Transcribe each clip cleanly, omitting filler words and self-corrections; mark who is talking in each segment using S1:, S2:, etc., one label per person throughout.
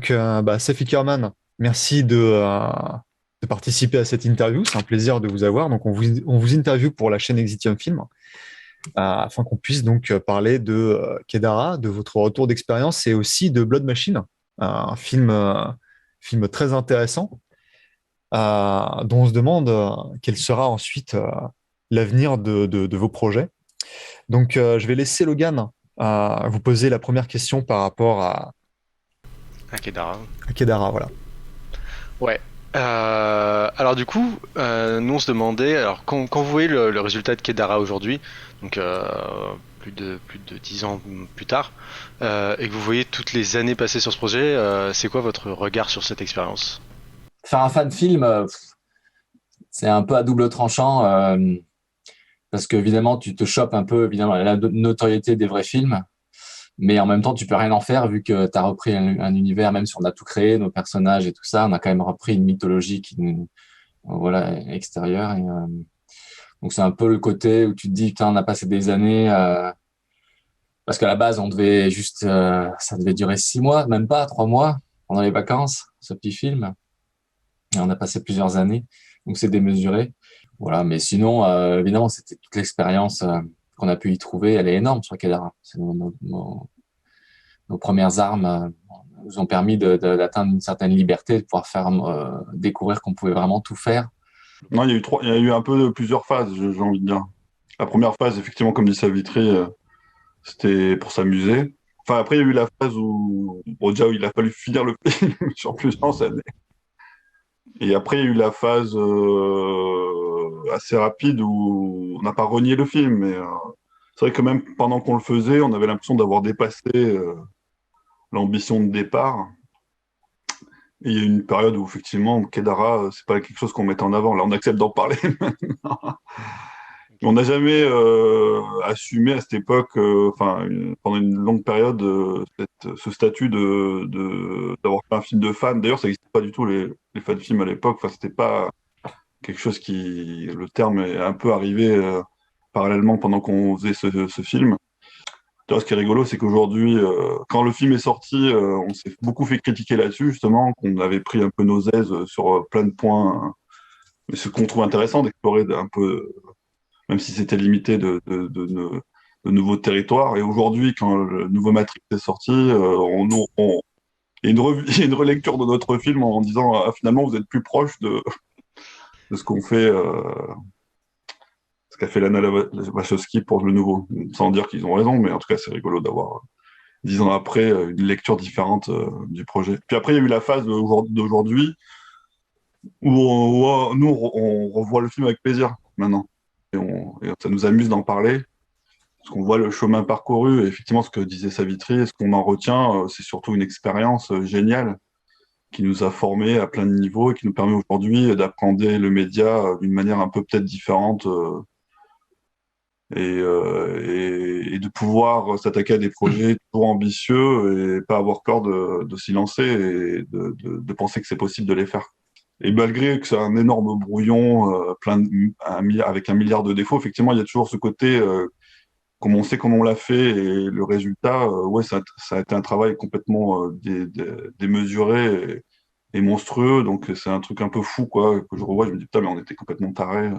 S1: Safi Kerman, merci de participer à cette interview. C'est un plaisir de vous avoir. Donc, on vous interviewe pour la chaîne Exitium Film, afin qu'on puisse donc parler de Kedara, de votre retour d'expérience et aussi de Blood Machine, un film très intéressant, dont on se demande quel sera ensuite l'avenir de vos projets. Donc, je vais laisser Logan vous poser la première question par rapport
S2: Un Kedara.
S1: à Kedara. Voilà.
S2: Ouais. Alors du coup, nous on se demandait, alors quand vous voyez le résultat de Kedara aujourd'hui, donc plus de 10 ans plus tard, et que vous voyez toutes les années passées sur ce projet, c'est quoi votre regard sur cette expérience?
S3: Faire un fan film, c'est un peu à double tranchant parce qu'évidemment, tu te chopes un peu évidemment la notoriété des vrais films, mais en même temps, tu peux rien en faire vu que tu as repris un univers, même si on a tout créé, nos personnages et tout ça, on a quand même repris une mythologie qui nous, voilà, extérieure. Donc c'est un peu le côté où tu te dis, putain, on a passé des années, parce qu'à la base, on devait juste, ça devait durer 6 mois, même pas 3 mois, pendant les vacances, ce petit film. Et on a passé plusieurs années, donc c'est démesuré. Voilà, mais sinon, évidemment, c'était toute l'expérience qu'on a pu y trouver, elle est énorme sur Kedara. C'est nos premières armes nous ont permis d'atteindre une certaine liberté, de pouvoir faire découvrir qu'on pouvait vraiment tout faire.
S4: Non, il y a eu un peu plusieurs phases, j'ai envie de dire. La première phase, effectivement, comme dit Savitri, c'était pour s'amuser. Enfin, après, il y a eu la phase où, bon, déjà, où il a fallu finir le film sur plusieurs années. Et après, il y a eu la phase assez rapide où on n'a pas renié le film, mais c'est vrai que même pendant qu'on le faisait, on avait l'impression d'avoir dépassé l'ambition de départ. Et il y a eu une période où, effectivement, Kedara, c'est pas quelque chose qu'on mettait en avant. Là, on accepte d'en parler maintenant. On n'a jamais assumé à cette époque, pendant une longue période, ce statut d'avoir fait un film de fan. D'ailleurs, ça n'existait pas du tout les fans de films à l'époque. Enfin, c'était pas quelque chose qui, le terme est un peu arrivé parallèlement pendant qu'on faisait ce film. D'ailleurs, ce qui est rigolo, c'est qu'aujourd'hui, quand le film est sorti, on s'est beaucoup fait critiquer là-dessus, justement, qu'on avait pris un peu nos aises sur plein de points. Mais ce qu'on trouve intéressant d'explorer un peu même si c'était limité de nouveaux territoires. Et aujourd'hui, quand le nouveau Matrix est sorti, il y a il y a une relecture de notre film en disant ah, finalement vous êtes plus proche de ce qu'a fait Lana Wachowski pour le nouveau. Sans dire qu'ils ont raison, mais en tout cas c'est rigolo d'avoir 10 ans après une lecture différente du projet. Puis après il y a eu la phase d'aujourd'hui où nous on revoit le film avec plaisir maintenant. Et ça nous amuse d'en parler. Parce qu'on voit le chemin parcouru, et effectivement, ce que disait Savitri, et ce qu'on en retient, c'est surtout une expérience géniale qui nous a formés à plein de niveaux et qui nous permet aujourd'hui d'appréhender le média d'une manière un peu peut-être différente et de pouvoir s'attaquer à des projets toujours ambitieux et pas avoir peur de s'y lancer et de penser que c'est possible de les faire. Et malgré que c'est un énorme brouillon avec 1 milliard de défauts, effectivement, il y a toujours ce côté comme on sait comment on l'a fait et le résultat, ouais, ça a été un travail complètement démesuré et monstrueux. Donc c'est un truc un peu fou, quoi, que je revois. Je me dis, putain, mais on était complètement tarés.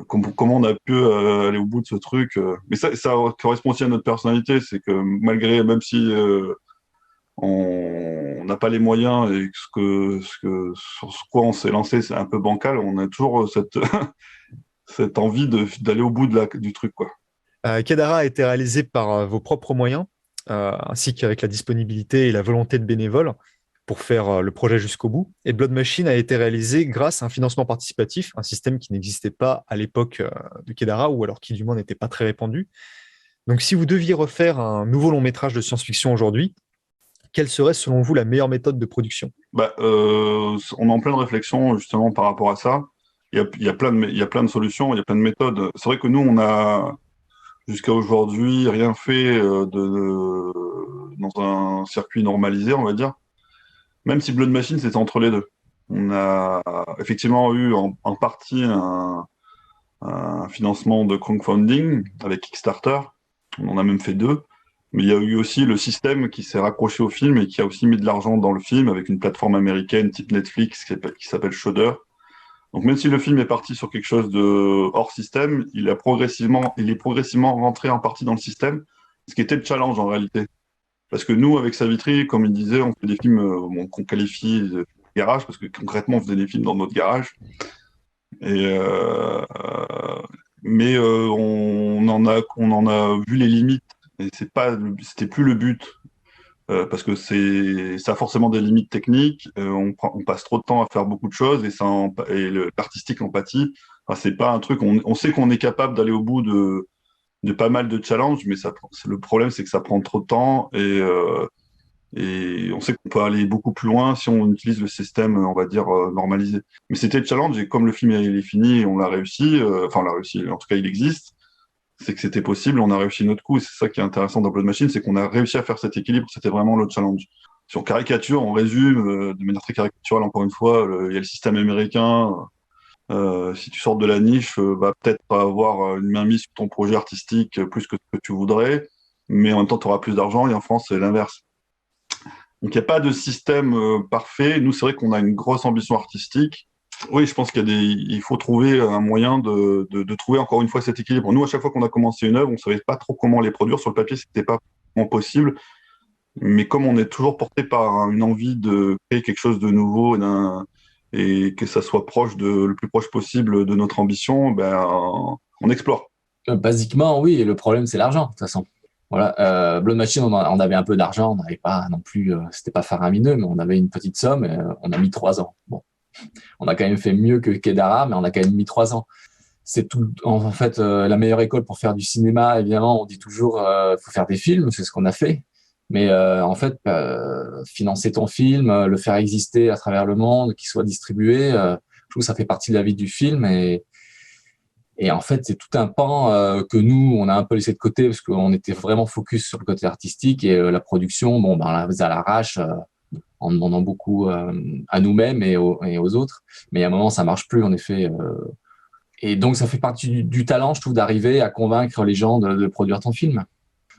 S4: Comment on a pu aller au bout de ce truc Mais ça correspond aussi à notre personnalité. C'est que malgré, même si on n'a pas les moyens et que sur ce quoi on s'est lancé, c'est un peu bancal, on a toujours cette envie d'aller au bout du truc, quoi.
S1: Kedara a été réalisé par vos propres moyens, ainsi qu'avec la disponibilité et la volonté de bénévoles pour faire le projet jusqu'au bout. Et Blood Machine a été réalisé grâce à un financement participatif, un système qui n'existait pas à l'époque de Kedara, ou alors qui du moins n'était pas très répandu. Donc si vous deviez refaire un nouveau long métrage de science-fiction aujourd'hui, quelle serait selon vous la meilleure méthode de production?
S4: Bah, on est en pleine réflexion justement par rapport à ça. Il y a plein de solutions, il y a plein de méthodes. C'est vrai que nous, on a jusqu'à aujourd'hui rien fait dans un circuit normalisé, on va dire. Même si Blood Machine, c'était entre les deux. On a effectivement eu en partie un financement de crowdfunding avec Kickstarter. On en a même fait deux. Mais il y a eu aussi le système qui s'est raccroché au film et qui a aussi mis de l'argent dans le film avec une plateforme américaine type Netflix qui s'appelle Shudder. Donc même si le film est parti sur quelque chose de hors système, il est progressivement rentré en partie dans le système, ce qui était le challenge en réalité. Parce que nous, avec Savitri, comme il disait, on fait des films qu'on qualifie de garage, parce que concrètement, on faisait des films dans notre garage. Et, mais on en a vu les limites. Et c'était plus le but. Parce que ça a forcément des limites techniques. On passe trop de temps à faire beaucoup de choses et l'artistique empathie. Enfin, c'est pas un truc. On sait qu'on est capable d'aller au bout de pas mal de challenges, mais le problème, c'est que ça prend trop de temps et on sait qu'on peut aller beaucoup plus loin si on utilise le système, on va dire, normalisé. Mais c'était le challenge et comme le film il est fini, on l'a réussi. Enfin, on l'a réussi. En tout cas, il existe. C'est que c'était possible, on a réussi notre coup. Et c'est ça qui est intéressant dans Blood Machine, c'est qu'on a réussi à faire cet équilibre. C'était vraiment le challenge. Si on caricature, on résume de manière très caricaturale, encore une fois, il y a le système américain. Si tu sors de la niche, va peut-être avoir une mainmise sur ton projet artistique plus que ce que tu voudrais, mais en même temps, tu auras plus d'argent. Et en France, c'est l'inverse. Donc, il n'y a pas de système parfait. Nous, c'est vrai qu'on a une grosse ambition artistique. Oui, je pense il faut trouver un moyen de trouver encore une fois cet équilibre. Nous, à chaque fois qu'on a commencé une œuvre, on ne savait pas trop comment les produire. Sur le papier, c'était pas vraiment possible. Mais comme on est toujours porté par une envie de créer quelque chose de nouveau et que ça soit le plus proche possible de notre ambition, ben, on explore.
S3: Basiquement, oui, et le problème, c'est l'argent, de toute façon. Voilà, Blood Machine, on avait un peu d'argent, on n'avait pas non plus, c'était pas faramineux, mais on avait une petite somme, et, on a mis 3 ans. Bon, on a quand même fait mieux que Kedara, mais on a quand même mis 3 ans. C'est tout, en fait, la meilleure école pour faire du cinéma, évidemment, on dit toujours, faut faire des films, c'est ce qu'on a fait. Mais en fait, financer ton film, le faire exister à travers le monde, qu'il soit distribué, je trouve que ça fait partie de la vie du film et en fait, c'est tout un pan que nous, on a un peu laissé de côté parce qu'on était vraiment focus sur le côté artistique et la production, bon, ben, on la faisait à l'arrache en demandant beaucoup à nous-mêmes et aux autres. Mais à un moment, ça marche plus, en effet. Et donc, ça fait partie du talent, je trouve, d'arriver à convaincre les gens de produire ton film.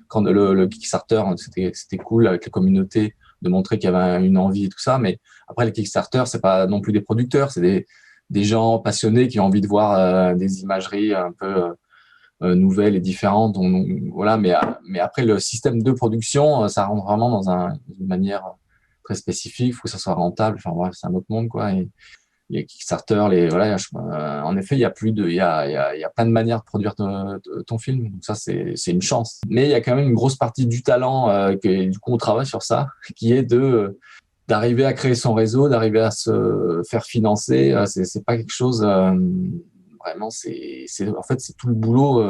S3: Quand le Kickstarter, c'était cool avec la communauté de montrer qu'il y avait une envie et tout ça. Mais après, le Kickstarter, c'est pas non plus des producteurs, c'est des gens passionnés qui ont envie de voir des imageries un peu nouvelles et différentes. Donc, voilà, mais après, le système de production, ça rentre vraiment dans une manière très spécifique. Il faut que ça soit rentable. Enfin, voilà, c'est un autre monde, quoi. Et les Kickstarter, voilà, en effet, il y a plein de manières de produire ton film. Donc ça, c'est une chance. Mais il y a quand même une grosse partie du talent du coup, on travaille sur ça, qui est d'arriver à créer son réseau, d'arriver à se faire financer. C'est pas quelque chose vraiment. En fait, c'est tout le boulot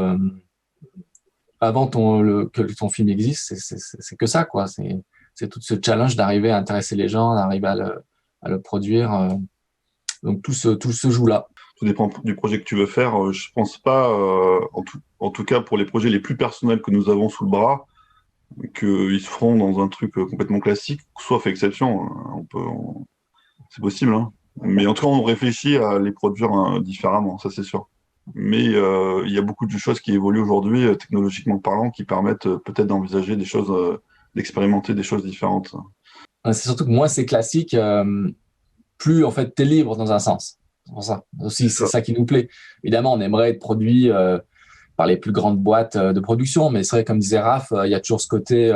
S3: avant que ton film existe. C'est que ça, quoi. C'est tout ce challenge d'arriver à intéresser les gens, d'arriver à le produire. Donc tout se joue là.
S4: Tout dépend du projet que tu veux faire. Je pense pas, en tout cas pour les projets les plus personnels que nous avons sous le bras, qu'ils se feront dans un truc complètement classique, sauf exception. C'est possible, hein. Mais en tout cas, on réfléchit à les produire différemment, ça c'est sûr. Mais il y a beaucoup de choses qui évoluent aujourd'hui, technologiquement parlant, qui permettent peut-être d'envisager des choses, d'expérimenter des choses différentes.
S3: C'est surtout que moins c'est classique, plus en fait t'es libre dans un sens. C'est pour ça aussi, c'est ça qui nous plaît. Évidemment, on aimerait être produit par les plus grandes boîtes de production, mais c'est vrai, comme disait Raph, il y a toujours ce côté,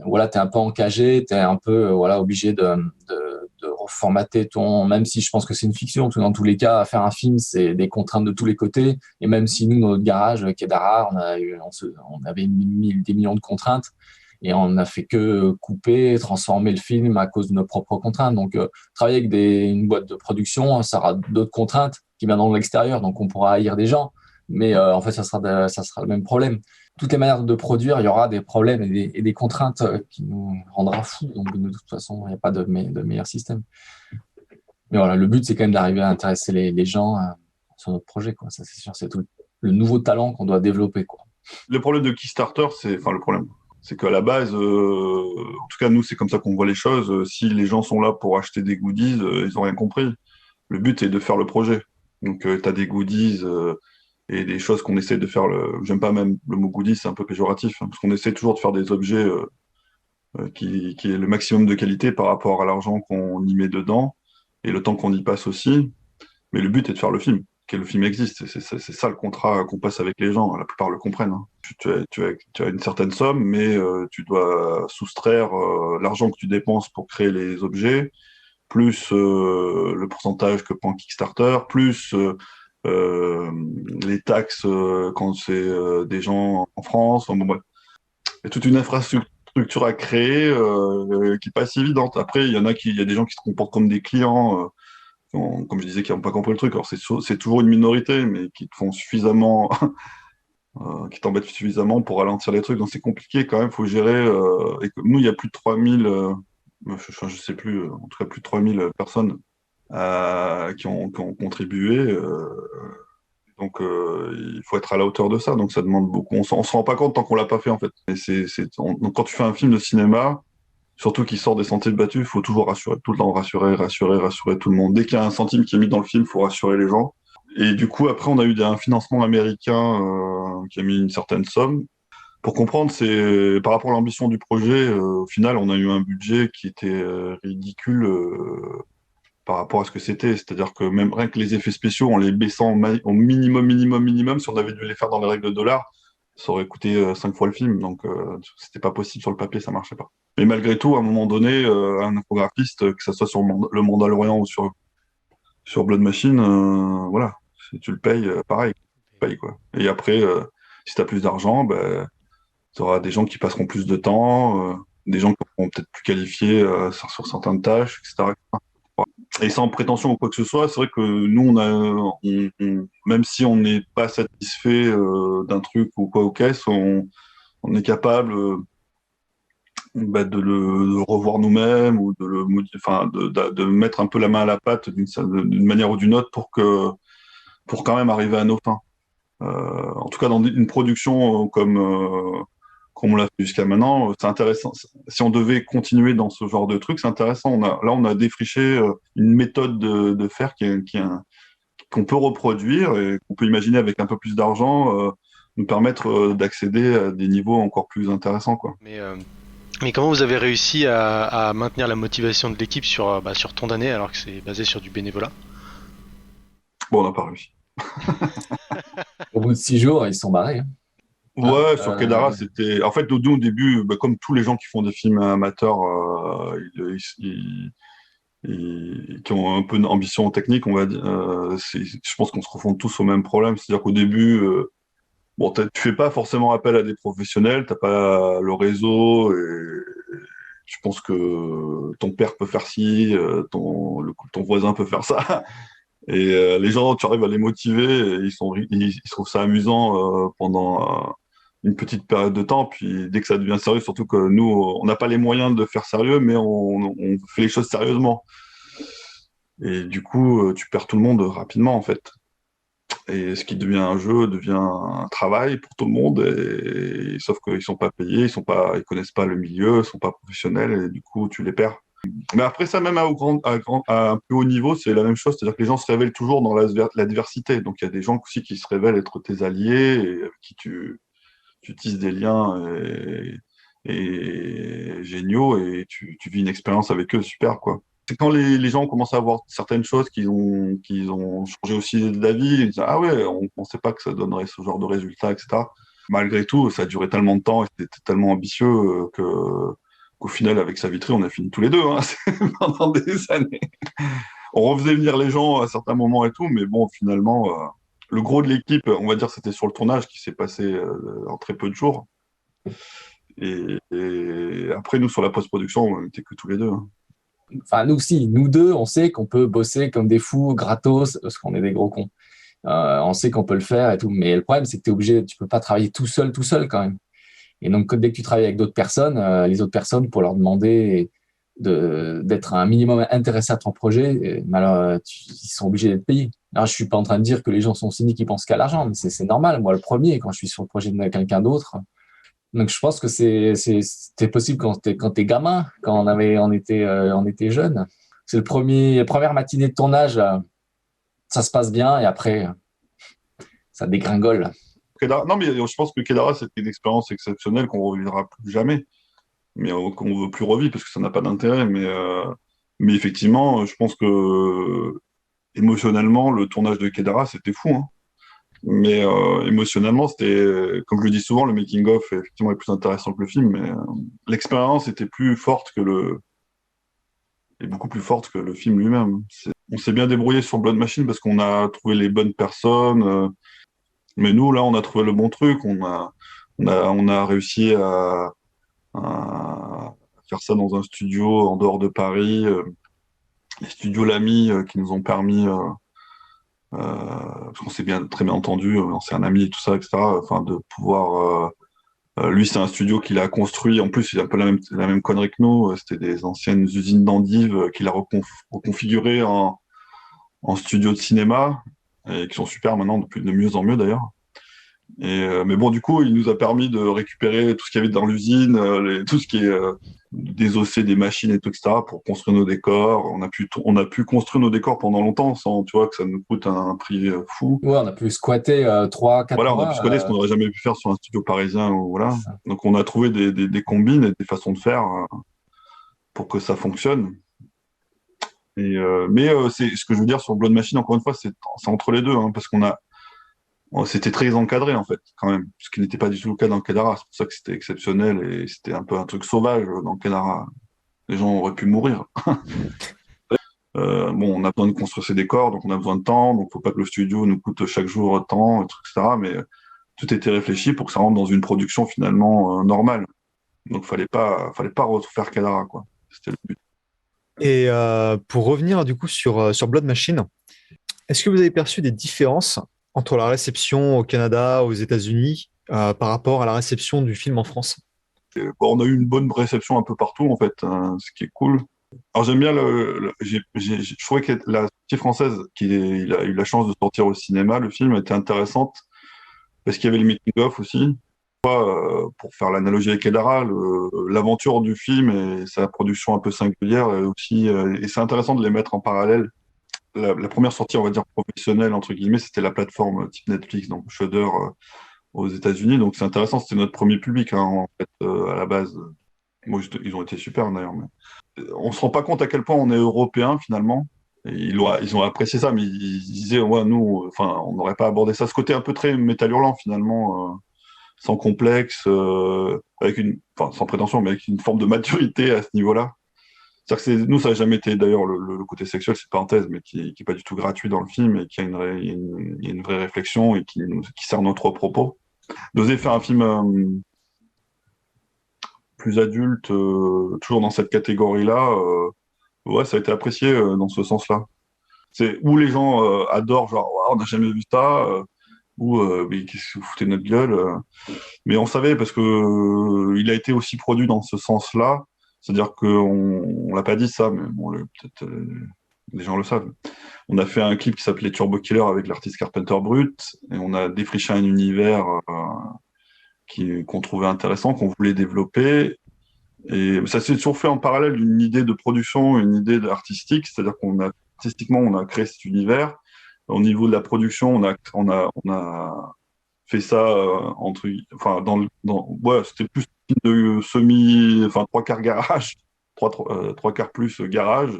S3: voilà, t'es un peu encagé, t'es un peu voilà, obligé de reformater même si je pense que c'est une fiction, parce que dans tous les cas, faire un film, c'est des contraintes de tous les côtés. Et même si nous, dans notre garage, Kedara, on avait des millions de contraintes. Et on n'a fait que couper, transformer le film à cause de nos propres contraintes. Donc, travailler avec une boîte de production, ça aura d'autres contraintes qui viendront de l'extérieur. Donc, on pourra haïr des gens. Mais en fait, ça sera le même problème. Toutes les manières de produire, il y aura des problèmes et des contraintes qui nous rendra fous. Donc, de toute façon, il n'y a pas de meilleur système. Mais voilà, le but, c'est quand même d'arriver à intéresser les gens sur notre projet, quoi. Ça, c'est sûr, c'est tout le nouveau talent qu'on doit développer, quoi.
S4: Le problème de Kickstarter, c'est qu'à la base, en tout cas, nous, c'est comme ça qu'on voit les choses. Si les gens sont là pour acheter des goodies, ils n'ont rien compris. Le but, c'est de faire le projet. Donc, tu as des goodies et des choses qu'on essaie de faire. J'aime pas même le mot goodie, c'est un peu péjoratif, hein, parce qu'on essaie toujours de faire des objets qui est le maximum de qualité par rapport à l'argent qu'on y met dedans et le temps qu'on y passe aussi. Mais le but est de faire le film, que le film existe. C'est ça le contrat qu'on passe avec les gens. La plupart le comprennent, hein. Tu as une certaine somme, mais tu dois soustraire l'argent que tu dépenses pour créer les objets, plus le pourcentage que prend Kickstarter, plus les taxes quand c'est des gens en France. Enfin, bon, bref. Il y a toute une infrastructure à créer qui n'est pas si évidente. Après, il y a des gens qui se comportent comme des clients, comme je disais, qui n'ont pas compris le truc. Alors, c'est toujours une minorité, mais qui te font suffisamment, qui t'embêtent suffisamment pour ralentir les trucs. Donc, c'est compliqué quand même, il faut gérer. Et que nous, il y a plus de 3000, je sais plus, en tout cas plus de 3000 personnes qui ont contribué. Donc, il faut être à la hauteur de ça. Donc, ça demande beaucoup. On se rend pas compte tant qu'on l'a pas fait, en fait. Et donc, quand tu fais un film de cinéma, surtout qui sort des sentiers battus, il faut toujours rassurer, tout le temps rassurer tout le monde. Dès qu'il y a un centime qui est mis dans le film, il faut rassurer les gens. Et du coup, après, on a eu un financement américain qui a mis une certaine somme. Pour comprendre, c'est par rapport à l'ambition du projet, au final, on a eu un budget qui était ridicule par rapport à ce que c'était. C'est-à-dire que même rien que les effets spéciaux, en les baissant au minimum, si on avait dû les faire dans les règles de dollars, ça aurait coûté 5 fois le film. Donc, c'était pas possible sur le papier, ça marchait pas. Mais malgré tout, à un moment donné, un infographiste, que ça soit sur le Mandalorian ou sur Blood Machine, voilà, si tu le payes, pareil, tu payes, quoi. Et après, si tu as plus d'argent, ben, tu auras des gens qui passeront plus de temps, des gens qui seront peut-être plus qualifiés sur certaines tâches, etc. Et sans prétention ou quoi que ce soit, c'est vrai que nous, même si on n'est pas satisfait d'un truc ou quoi aux caisses, on est capable de le revoir nous-mêmes ou de le modifier, enfin, de mettre un peu la main à la pâte d'une manière ou d'une autre pour quand même arriver à nos fins. En tout cas, dans une production comme on l'a fait jusqu'à maintenant, c'est intéressant. Si on devait continuer dans ce genre de truc, c'est intéressant. On a défriché une méthode de faire qu'on peut reproduire et qu'on peut imaginer avec un peu plus d'argent, nous permettre d'accéder à des niveaux encore plus intéressants, quoi.
S2: Mais comment vous avez réussi à maintenir la motivation de l'équipe sur tant d'années alors que c'est basé sur du bénévolat?
S4: Bon, on n'a pas réussi.
S3: Au bout de 6 jours, ils sont barrés, hein.
S4: Ouais, sur Kedara, c'était. En fait, nous, au début, comme tous les gens qui font des films amateurs, qui ont un peu d'ambition technique, on va dire, je pense qu'on se confronte tous au même problème. C'est-à-dire qu'au début, bon, tu fais pas forcément appel à des professionnels, t'as pas le réseau, et je pense que ton père peut faire ci, ton voisin peut faire ça. Et les gens, tu arrives à les motiver, et ils trouvent ça amusant pendant une petite période de temps. Puis dès que ça devient sérieux, surtout que nous, on n'a pas les moyens de faire sérieux, mais on fait les choses sérieusement. Et du coup, tu perds tout le monde rapidement, en fait. Et ce qui devient un jeu devient un travail pour tout le monde. Sauf qu'ils sont pas payés, ils connaissent pas le milieu, ils sont pas professionnels, et du coup, tu les perds. Mais après ça, même à un plus haut niveau, c'est la même chose. C'est-à-dire que les gens se révèlent toujours dans la diversité. Donc il y a des gens aussi qui se révèlent être tes alliés et avec qui tu tisses des liens et géniaux, et tu vis une expérience avec eux super, quoi. C'est quand les gens commencent à voir certaines choses qu'ils ont changé aussi d'avis, ils disent ah ouais, on pensait pas que ça donnerait ce genre de résultat, etc. Malgré tout, ça a duré tellement de temps et c'était tellement ambitieux qu'au final, avec Savitri, on a fini tous les deux, hein, pendant des années. On refaisait venir les gens à certains moments et tout, mais bon, finalement, le gros de l'équipe, on va dire, c'était sur le tournage qui s'est passé en très peu de jours. Et après, nous, sur la post-production, on n'était que tous les deux, hein.
S3: Enfin, nous deux, on sait qu'on peut bosser comme des fous, gratos, parce qu'on est des gros cons. On sait qu'on peut le faire et tout. Mais le problème, c'est que tu peux pas travailler tout seul quand même. Et donc, dès que tu travailles avec d'autres personnes, les autres personnes, pour leur demander d'être un minimum intéressés à ton projet, alors, ils sont obligés d'être payés. Alors, je suis pas en train de dire que les gens sont cyniques, ils pensent qu'à l'argent, mais c'est normal. Moi, le premier, quand je suis sur le projet de quelqu'un d'autre. Donc, je pense que c'était possible quand t'es gamin, quand on était jeune. C'est la première matinée de tournage, ça se passe bien, et après, ça dégringole.
S4: Non, mais je pense que Kedara, c'était une expérience exceptionnelle qu'on ne revivra plus jamais, mais qu'on ne veut plus revivre parce que ça n'a pas d'intérêt. Mais effectivement, je pense que émotionnellement, le tournage de Kedara, c'était fou, hein. Mais émotionnellement, c'était, comme je le dis souvent, le making-of effectivement est plus intéressant que le film, mais l'expérience était est beaucoup plus forte que le film lui-même. On s'est bien débrouillé sur Blood Machine parce qu'on a trouvé les bonnes personnes, mais nous, là, on a trouvé le bon truc, on a réussi à faire ça dans un studio en dehors de Paris, les studios Lamy qui nous ont permis parce qu'on s'est très bien entendu, c'est un ami et tout ça, etc. Enfin, de pouvoir. Lui, c'est un studio qu'il a construit. En plus, il a un peu la même connerie que nous. C'était des anciennes usines d'endives qu'il a reconfigurées en studio de cinéma et qui sont super maintenant, de mieux en mieux d'ailleurs. Mais bon, du coup, il nous a permis de récupérer tout ce qu'il y avait dans l'usine, tout ce qui est désosser des machines et tout, etc., pour construire nos décors. On a pu construire nos décors pendant longtemps sans, tu vois, que ça nous coûte un prix fou.
S3: Ouais, on a pu squatter 3-4
S4: Voilà, on a
S3: mois.
S4: pu se connaître ce qu'on n'aurait jamais pu faire sur un studio parisien. Voilà.
S3: Ça.
S4: Donc, on a trouvé des combines et des façons de faire pour que ça fonctionne. Mais c'est ce que je veux dire sur Blood Machine, encore une fois, c'est entre les deux, hein, parce c'était très encadré, en fait, quand même, ce qui n'était pas du tout le cas dans Kedara. C'est pour ça que c'était exceptionnel et c'était un peu un truc sauvage dans Kedara. Les gens auraient pu mourir. Bon, on a besoin de construire ses décors, donc on a besoin de temps, donc faut pas que le studio nous coûte chaque jour tant, etc. Mais tout était réfléchi pour que ça rentre dans une production finalement normale. Donc fallait pas refaire Kedara, quoi. C'était le but.
S1: Et pour revenir du coup sur Blood Machine, est-ce que vous avez perçu des différences entre la réception au Canada, aux États-Unis, par rapport à la réception du film en France?
S4: Bon, on a eu une bonne réception un peu partout, en fait, ce qui est cool. Alors j'aime bien je trouvais que la sortie française, il a eu la chance de sortir au cinéma, le film était intéressante parce qu'il y avait le making-of aussi. Pour faire l'analogie avec Kedara, l'aventure du film et sa production un peu singulière et aussi, et c'est intéressant de les mettre en parallèle. La première sortie, on va dire professionnelle entre guillemets, c'était la plateforme type Netflix, donc Shudder aux États-Unis. Donc c'est intéressant, c'était notre premier public, hein, en fait, à la base. Moi, ils ont été super d'ailleurs. Mais on se rend pas compte à quel point on est européen finalement. Et ils ont apprécié ça, mais ils disaient ouais, nous, enfin, on n'aurait pas abordé ça. Ce côté un peu très métal hurlant finalement, sans complexe, sans prétention, mais avec une forme de maturité à ce niveau-là. C'est-à-dire que nous, ça n'a jamais été d'ailleurs le côté sexuel, c'est parenthèse, mais qui est pas du tout gratuit dans le film et qui a il y a une vraie réflexion et qui sert notre propos. D'oser faire un film plus adulte, toujours dans cette catégorie-là, ouais, ça a été apprécié dans ce sens-là. C'est où les gens adorent, genre, wow, on n'a jamais vu ça, ou mais qu'est-ce que vous foutez de notre gueule. Mais on savait parce que il a été aussi produit dans ce sens-là. C'est-à-dire qu'on l'a pas dit ça, mais bon, peut-être les gens le savent. On a fait un clip qui s'appelait Turbo Killer avec l'artiste Carpenter Brut, et on a défriché un univers qu'on trouvait intéressant, qu'on voulait développer. Et ça s'est toujours fait en parallèle d'une idée de production, une idée artistique, c'est-à-dire artistiquement, on a créé cet univers. Au niveau de la production, on a fait ça ouais, c'était plus de trois quarts garage, trois quarts plus garage.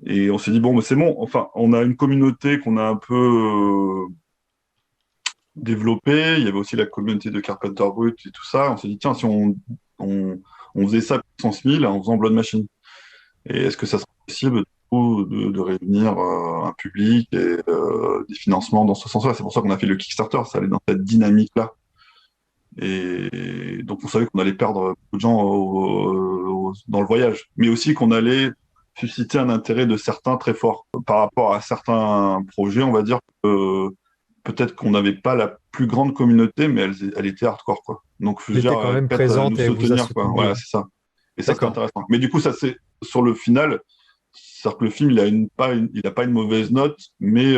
S4: Et on s'est dit bon, mais c'est bon. Enfin, on a une communauté qu'on a un peu développée. Il y avait aussi la communauté de Carpenter Brut et tout ça. On s'est dit tiens, si on faisait ça puissance 1000 en faisant Blood Machine. Et est-ce que ça serait possible de réunir un public et des financements dans ce sens-là? C'est pour ça qu'on a fait le Kickstarter, ça allait dans cette dynamique-là. Et donc on savait qu'on allait perdre beaucoup de gens dans le voyage, mais aussi qu'on allait susciter un intérêt de certains très fort. Par rapport à certains projets, on va dire que peut-être qu'on n'avait pas la plus grande communauté, mais elle était hardcore, quoi. Donc,
S1: Elle était quand même présente et vous a soutenu.
S4: Voilà, c'est ça. Et ça, c'est intéressant. Mais du coup, ça, c'est sur le final, c'est-à-dire que le film, il a pas une mauvaise note, mais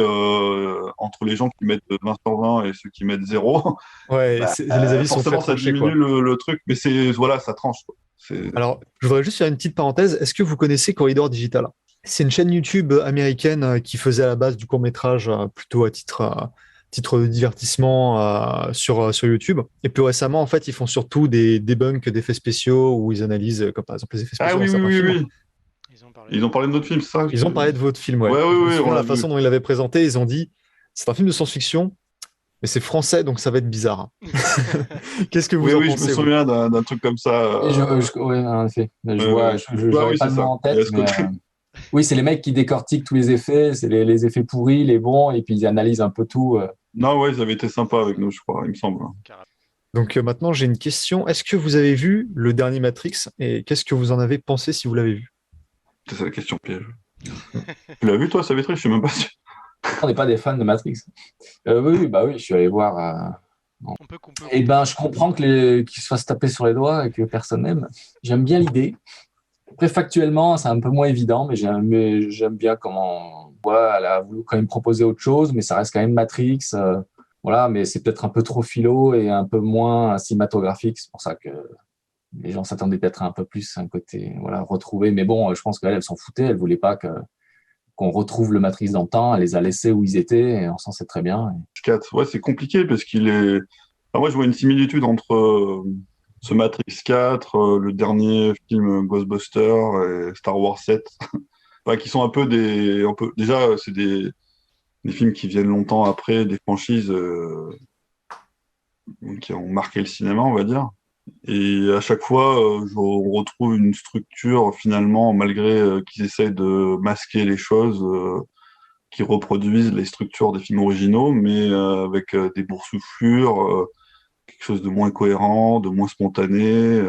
S4: entre les gens qui mettent 20 sur 20 et ceux qui mettent 0,
S1: ouais, les avis sont très
S4: forcément, ça
S1: tranchés,
S4: diminue le truc, mais voilà, ça tranche, quoi.
S1: Alors, je voudrais juste faire une petite parenthèse. Est-ce que vous connaissez Corridor Digital? C'est une chaîne YouTube américaine qui faisait à la base du court-métrage plutôt à titre titre de divertissement sur YouTube. Et plus récemment, en fait, ils font surtout des debunks d'effets spéciaux où ils analysent, comme par exemple les effets
S4: Ah
S1: spéciaux dans
S4: oui, oui,
S1: certains
S4: oui,
S1: films.
S4: oui. Ils ont parlé de notre film, c'est ça?
S1: Ils ont parlé de votre film, ouais.
S4: Ouais, oui,
S1: Je me
S4: oui, on
S1: souviens de
S4: l'a
S1: la
S4: vu.
S1: façon dont ils l'avaient présenté. Ils ont dit, c'est un film de science-fiction, mais c'est français, donc ça va être bizarre. Qu'est-ce que vous
S4: Oui,
S1: en
S4: oui, je me
S1: pensez, vous?
S4: souviens d'un truc comme ça.
S3: Et ouais, en effet. Je vois,
S4: Ouais. Bah
S3: j'avais
S4: oui,
S3: pas
S4: c'est
S3: le nom
S4: ça.
S3: en
S4: Il y
S3: tête,
S4: a ce
S3: mais
S4: côté.
S3: oui, c'est les mecs qui décortiquent tous les effets, c'est les effets pourris, les bons, et puis ils analysent un peu tout.
S4: Non, ouais, ils avaient été sympas avec nous, je crois, il me semble.
S1: Donc maintenant, j'ai une question. Est-ce que vous avez vu le dernier Matrix et qu'est-ce que vous en avez pensé si vous l'avez vu?
S4: C'est ça la question piège. Tu l'as vu, toi, Savitri? Je suis même pas sûr.
S3: On n'est pas des fans de Matrix. Oui, bah oui, je suis allé voir.
S2: On peut
S3: Et ben,
S2: comprendre.
S3: je comprends qu'ils se fassent taper sur les doigts et que personne n'aime. J'aime bien l'idée. Après, factuellement, c'est un peu moins évident, mais j'aime bien comment elle a voulu quand même proposer autre chose, mais ça reste quand même Matrix. Voilà, mais c'est peut-être un peu trop philo et un peu moins cinématographique. C'est pour ça que les gens s'attendaient peut-être à un peu plus un côté voilà retrouvé. Mais bon, je pense qu'elle s'en foutait. Elle voulait pas qu'on retrouve le Matrix dans le temps. Elle les a laissés où ils étaient et on s'en sait très bien.
S4: 4. Ouais, c'est compliqué parce qu'il est. Enfin, moi, je vois une similitude entre ce Matrix 4, le dernier film Ghostbusters et Star Wars 7. Enfin, qui sont un peu des. Déjà, c'est des films qui viennent longtemps après des franchises qui ont marqué le cinéma, on va dire. Et à chaque fois, on retrouve une structure finalement, malgré qu'ils essayent de masquer les choses, qui reproduisent les structures des films originaux, mais avec des boursouflures, quelque chose de moins cohérent, de moins spontané,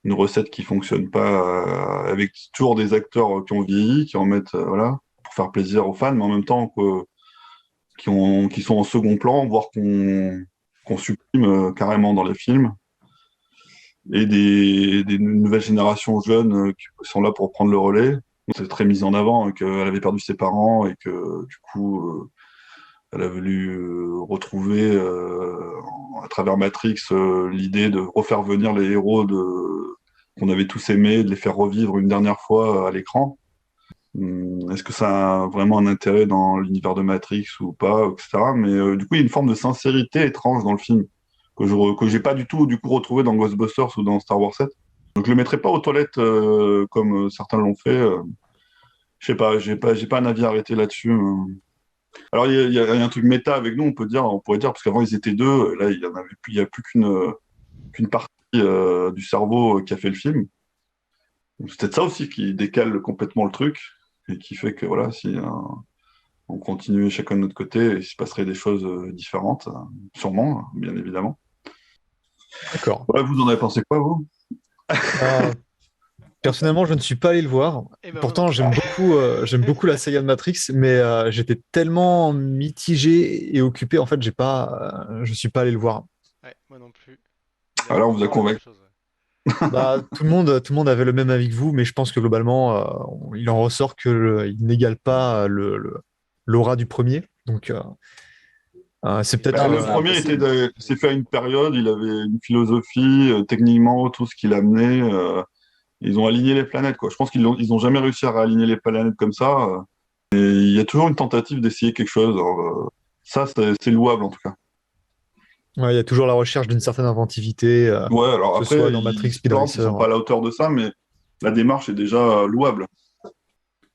S4: une recette qui fonctionne pas, avec toujours des acteurs qui ont vieilli, qui en mettent, voilà, pour faire plaisir aux fans, mais en même temps qui sont en second plan, voire qu'on supprime carrément dans les films et des nouvelles générations jeunes qui sont là pour prendre le relais. C'est très mis en avant qu'elle avait perdu ses parents et que du coup, elle a voulu retrouver à travers Matrix l'idée de refaire venir les héros qu'on avait tous aimés, de les faire revivre une dernière fois à l'écran. Est-ce que ça a vraiment un intérêt dans l'univers de Matrix ou pas, etc. Mais du coup, il y a une forme de sincérité étrange dans le film que j'ai pas du tout retrouvé dans Ghostbusters ou dans Star Wars 7. Donc je le mettrai pas aux toilettes comme certains l'ont fait. Je sais pas, j'ai pas un avis arrêté là-dessus. Alors il y a un truc méta avec nous, on pourrait dire parce qu'avant ils étaient deux, là il y en avait plus, il y a plus qu'une partie du cerveau qui a fait le film. Donc, c'est peut-être ça aussi qui décale complètement le truc et qui fait que voilà, si on continuait chacun de notre côté, il se passerait des choses différentes, sûrement, bien évidemment.
S1: D'accord.
S4: Ouais, vous en avez pensé quoi, vous?
S1: Euh, Personnellement, je ne suis pas allé le voir.
S2: Et ben, moi non
S1: Pourtant,
S2: plus.
S1: j'aime beaucoup la saga de Matrix, mais j'étais tellement mitigé et occupé, en fait, je suis pas allé le voir.
S2: Ouais, moi non plus.
S4: Alors on vous a
S2: Exactement la même
S4: convaincu.
S2: chose. Ouais.
S1: Bah, tout le monde avait le même avis que vous, mais je pense que globalement, il en ressort il n'égale pas l'aura du premier. Donc, c'est peut-être.
S4: Bah,
S3: Non, mais
S4: le
S3: c'est
S4: premier
S3: impossible.
S4: s'est fait à une période, il avait une philosophie, techniquement, tout ce qu'il amenait. Ils ont aligné les planètes, quoi. Je pense ils ont jamais réussi à réaligner les planètes comme ça. Et il y a toujours une tentative d'essayer quelque chose. Alors, ça, c'est louable en tout cas.
S1: Ouais, il y a toujours la recherche d'une certaine inventivité,
S4: Ouais, alors
S1: que ce soit
S4: après,
S1: dans
S4: ils
S1: Matrix,
S4: se
S1: Speed
S4: plantent, ils sont pas
S1: Racer.
S4: à la hauteur de ça, mais la démarche est déjà louable.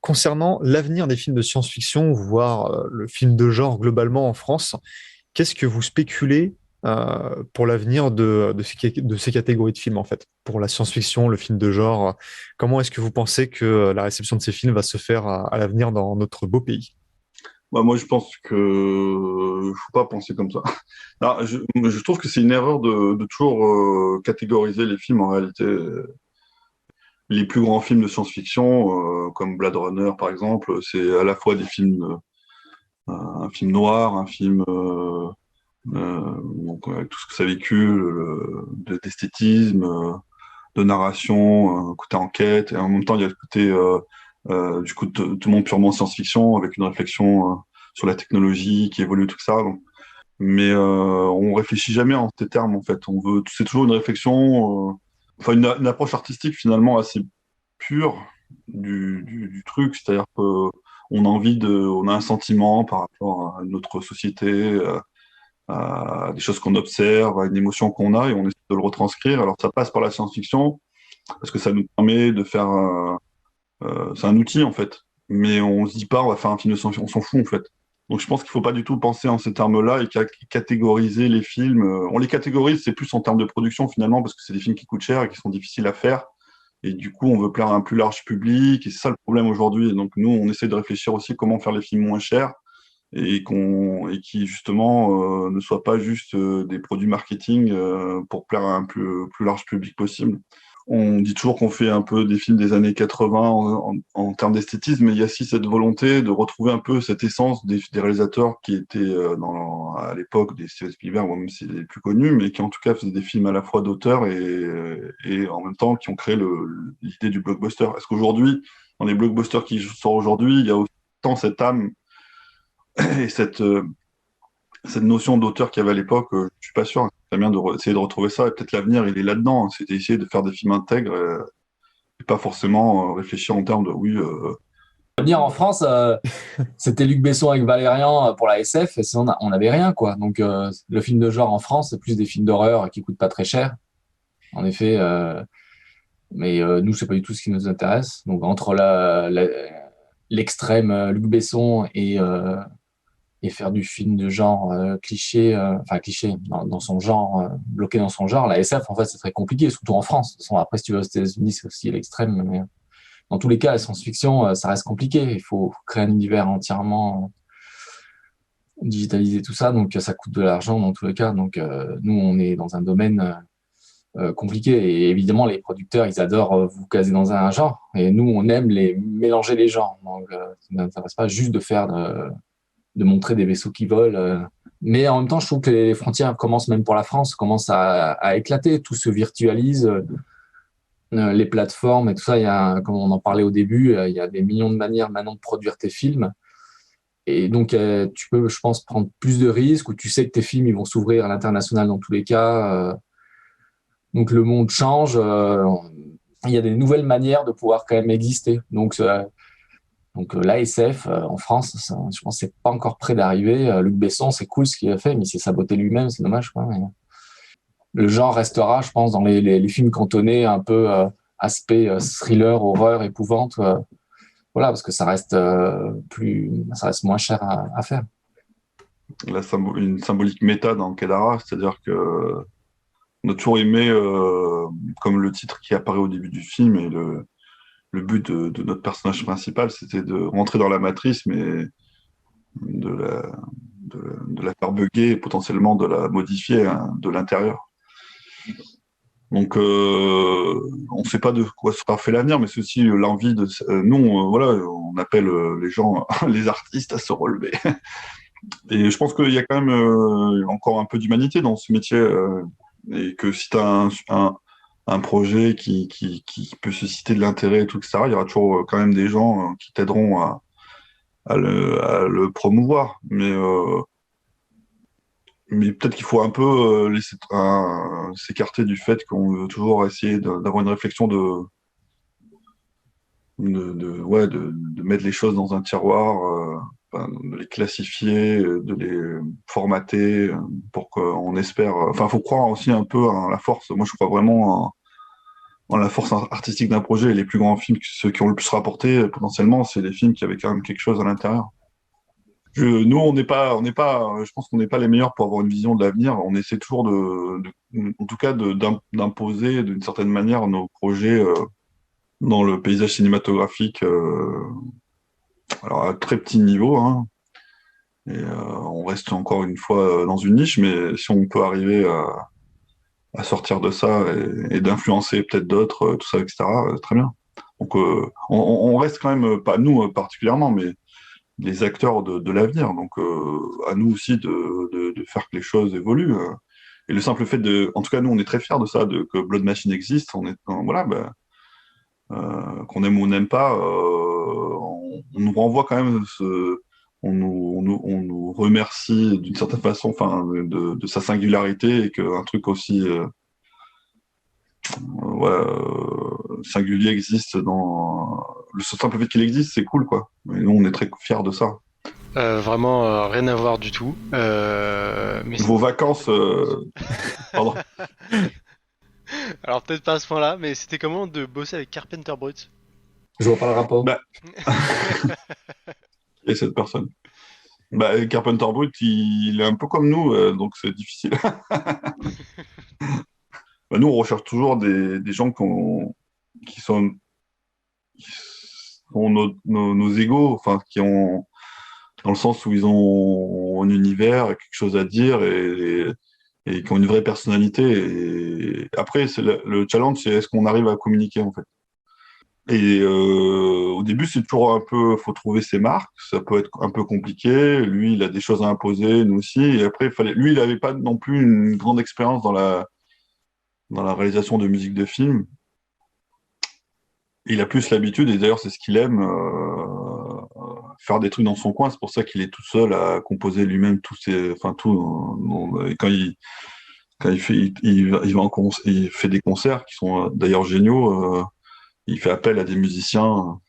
S1: Concernant l'avenir des films de science-fiction, voire le film de genre globalement en France, qu'est-ce que vous spéculez pour l'avenir de ces catégories de films, en fait? Pour la science-fiction, le film de genre, comment est-ce que vous pensez que la réception de ces films va se faire à l'avenir dans notre beau pays?
S4: Bah, moi, je pense que faut pas penser comme ça. Non, je trouve que c'est une erreur de toujours catégoriser les films en réalité. Les plus grands films de science-fiction, comme Blade Runner par exemple, c'est à la fois des films, un film noir, un film donc, avec tout ce que ça véhicule, d'esthétisme, de narration, côté enquête, et en même temps il y a le côté du coup tout le monde purement science-fiction avec une réflexion sur la technologie qui évolue tout ça. Donc, mais on réfléchit jamais en ces termes en fait. C'est toujours une réflexion, enfin une approche artistique finalement assez pure du truc, c'est-à-dire que on a un sentiment par rapport à notre société, à des choses qu'on observe, à une émotion qu'on a, et on essaie de le retranscrire. Alors ça passe par la science-fiction, parce que ça nous permet de faire... c'est un outil, en fait. Mais on se dit pas, on va faire un film de science-fiction, on s'en fout, en fait. Donc je pense qu'il faut pas du tout penser en ces termes-là et catégoriser les films. On les catégorise, c'est plus en termes de production, finalement, parce que c'est des films qui coûtent cher et qui sont difficiles à faire. Et du coup, on veut plaire à un plus large public, et c'est ça le problème aujourd'hui. Et donc nous, on essaie de réfléchir aussi comment faire les films moins chers et qui justement ne soient pas juste des produits marketing pour plaire à un plus large public possible. On dit toujours qu'on fait un peu des films des années 80 en termes d'esthétisme, mais il y a aussi cette volonté de retrouver un peu cette essence des réalisateurs qui étaient à l'époque des Steven Spielberg, même s'il est plus connu, mais qui en tout cas faisaient des films à la fois d'auteur et en même temps qui ont créé l'idée du blockbuster. Est-ce qu'aujourd'hui, dans les blockbusters qui sortent aujourd'hui, il y a autant cette âme et cette notion d'auteur qu'il y avait à l'époque, je suis pas sûr. C'est bien d'essayer de retrouver ça. Et peut-être l'avenir, il est là-dedans. C'est d'essayer de faire des films intègres et pas forcément réfléchir en termes de oui.
S3: Venir en France, c'était Luc Besson avec Valérian pour la SF, et sinon on n'avait rien, quoi. Donc le film de genre en France, c'est plus des films d'horreur qui coûtent pas très cher, en effet. Mais nous, c'est pas du tout ce qui nous intéresse. Donc entre l'extrême Luc Besson et faire du film de genre cliché, enfin cliché dans son genre, bloqué dans son genre, la SF, en fait, c'est très compliqué, surtout en France. De toute façon, après, si tu vas aux États-Unis, c'est aussi l'extrême. Mais dans tous les cas, la science-fiction, ça reste compliqué. Il faut créer un univers entièrement digitalisé, tout ça. Donc, ça coûte de l'argent dans tous les cas. Donc, nous, on est dans un domaine compliqué. Et évidemment, les producteurs, ils adorent vous caser dans un genre. Et nous, on aime mélanger les genres. Donc, ça ne m'intéresse pas juste de montrer des vaisseaux qui volent. Mais en même temps, je trouve que les frontières commencent, même pour la France, commencent à éclater. Tout se virtualise. Les plateformes et tout ça, comme on en parlait au début, il y a des millions de manières maintenant de produire tes films. Et donc, tu peux, je pense, prendre plus de risques, ou tu sais que tes films ils vont s'ouvrir à l'international dans tous les cas. Donc, le monde change. Il y a des nouvelles manières de pouvoir quand même exister. Donc l'ASF en France, je pense que c'est pas encore près d'arriver. Luc Besson, c'est cool ce qu'il a fait, mais il s'est saboté lui-même, c'est dommage, quoi. Mais le genre restera, je pense, dans les films cantonnés, un peu aspect thriller, horreur, épouvante. Voilà, parce que ça reste moins cher à faire.
S4: Une symbolique méta dans Kedara, c'est-à-dire que on a toujours aimé, comme le titre qui apparaît au début du film, et le but de notre personnage principal, c'était de rentrer dans la matrice, mais de la faire bugger et potentiellement de la modifier de l'intérieur. Donc, on ne sait pas de quoi sera fait l'avenir, mais c'est aussi l'envie de... nous, voilà, on appelle les gens, les artistes, à se relever. Et je pense qu'il y a quand même encore un peu d'humanité dans ce métier, et que si tu as un projet qui peut susciter de l'intérêt et tout, etc., il y aura toujours quand même des gens qui t'aideront à le promouvoir. Mais peut-être qu'il faut un peu s'écarter du fait qu'on veut toujours essayer d'avoir une réflexion de mettre les choses dans un tiroir, de les classifier, de les formater pour qu'on espère. Enfin, il faut croire aussi un peu à la force. Moi, je crois vraiment en la force artistique d'un projet. Et les plus grands films, ceux qui ont le plus rapporté potentiellement, c'est les films qui avaient quand même quelque chose à l'intérieur. Nous, on n'est pas, je pense qu'on n'est pas les meilleurs pour avoir une vision de l'avenir. On essaie toujours en tout cas, d'imposer d'une certaine manière nos projets dans le paysage cinématographique, alors à très petit niveau, hein. Et on reste encore une fois dans une niche, mais si on peut arriver à sortir de ça et d'influencer peut-être d'autres, tout ça, etc., très bien. Donc, on reste quand même, pas nous particulièrement, mais les acteurs de l'avenir. Donc, à nous aussi de faire que les choses évoluent. Et le simple fait en tout cas, nous, on est très fiers de ça, que Blood Machine existe. Voilà, qu'on aime ou on n'aime pas, on nous renvoie quand même on nous remercie d'une certaine façon, enfin, de sa singularité, et qu'un truc aussi singulier existe le simple fait qu'il existe, c'est cool, quoi. Et nous, on est très fiers de ça.
S2: Vraiment, rien à voir du tout. Mais
S4: Vos vacances, pardon.
S2: alors peut-être pas à ce point-là, mais c'était comment de bosser avec Carpenter Brut?
S3: Je vois pas le rapport.
S4: Bah, et cette personne. Bah, Carpenter Brut, il est un peu comme nous, donc c'est difficile. Bah, nous, on recherche toujours des gens qui sont, qui sont nos égaux, enfin, qui ont, dans le sens où ils ont un univers, quelque chose à dire et qui ont une vraie personnalité. Et après, c'est le challenge, c'est est-ce qu'on arrive à communiquer, en fait. Et au début, c'est toujours un peu, faut trouver ses marques. Ça peut être un peu compliqué. Lui, il a des choses à imposer, nous aussi. Et après, lui, il n'avait pas non plus une grande expérience dans la réalisation de musique de film. Il a plus l'habitude, et d'ailleurs, c'est ce qu'il aime, faire des trucs dans son coin. C'est pour ça qu'il est tout seul à composer lui-même enfin tout. Et quand il va il fait des concerts qui sont d'ailleurs géniaux. Il fait appel à des musiciens,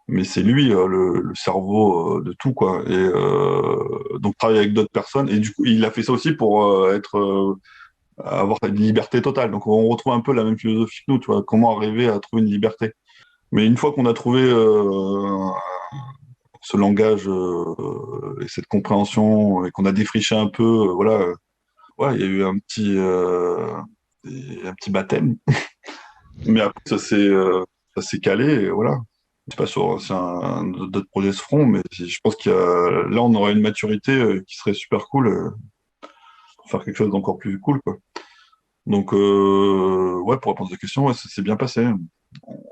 S4: mais c'est lui le cerveau de tout, quoi. Et donc travailler avec d'autres personnes. Et du coup, il a fait ça aussi pour avoir une liberté totale. Donc on retrouve un peu la même philosophie que nous, tu vois. Comment arriver à trouver une liberté. Mais une fois qu'on a trouvé ce langage et cette compréhension et qu'on a défriché un peu, voilà, ouais, il y a eu un petit baptême. Mais après, ça s'est calé, et voilà. C'est pas sûr, d'autres projets se feront, mais je pense là, on aurait une maturité qui serait super cool pour faire quelque chose d'encore plus cool, quoi. Donc, ouais, pour répondre à la question, ouais, ça s'est bien passé.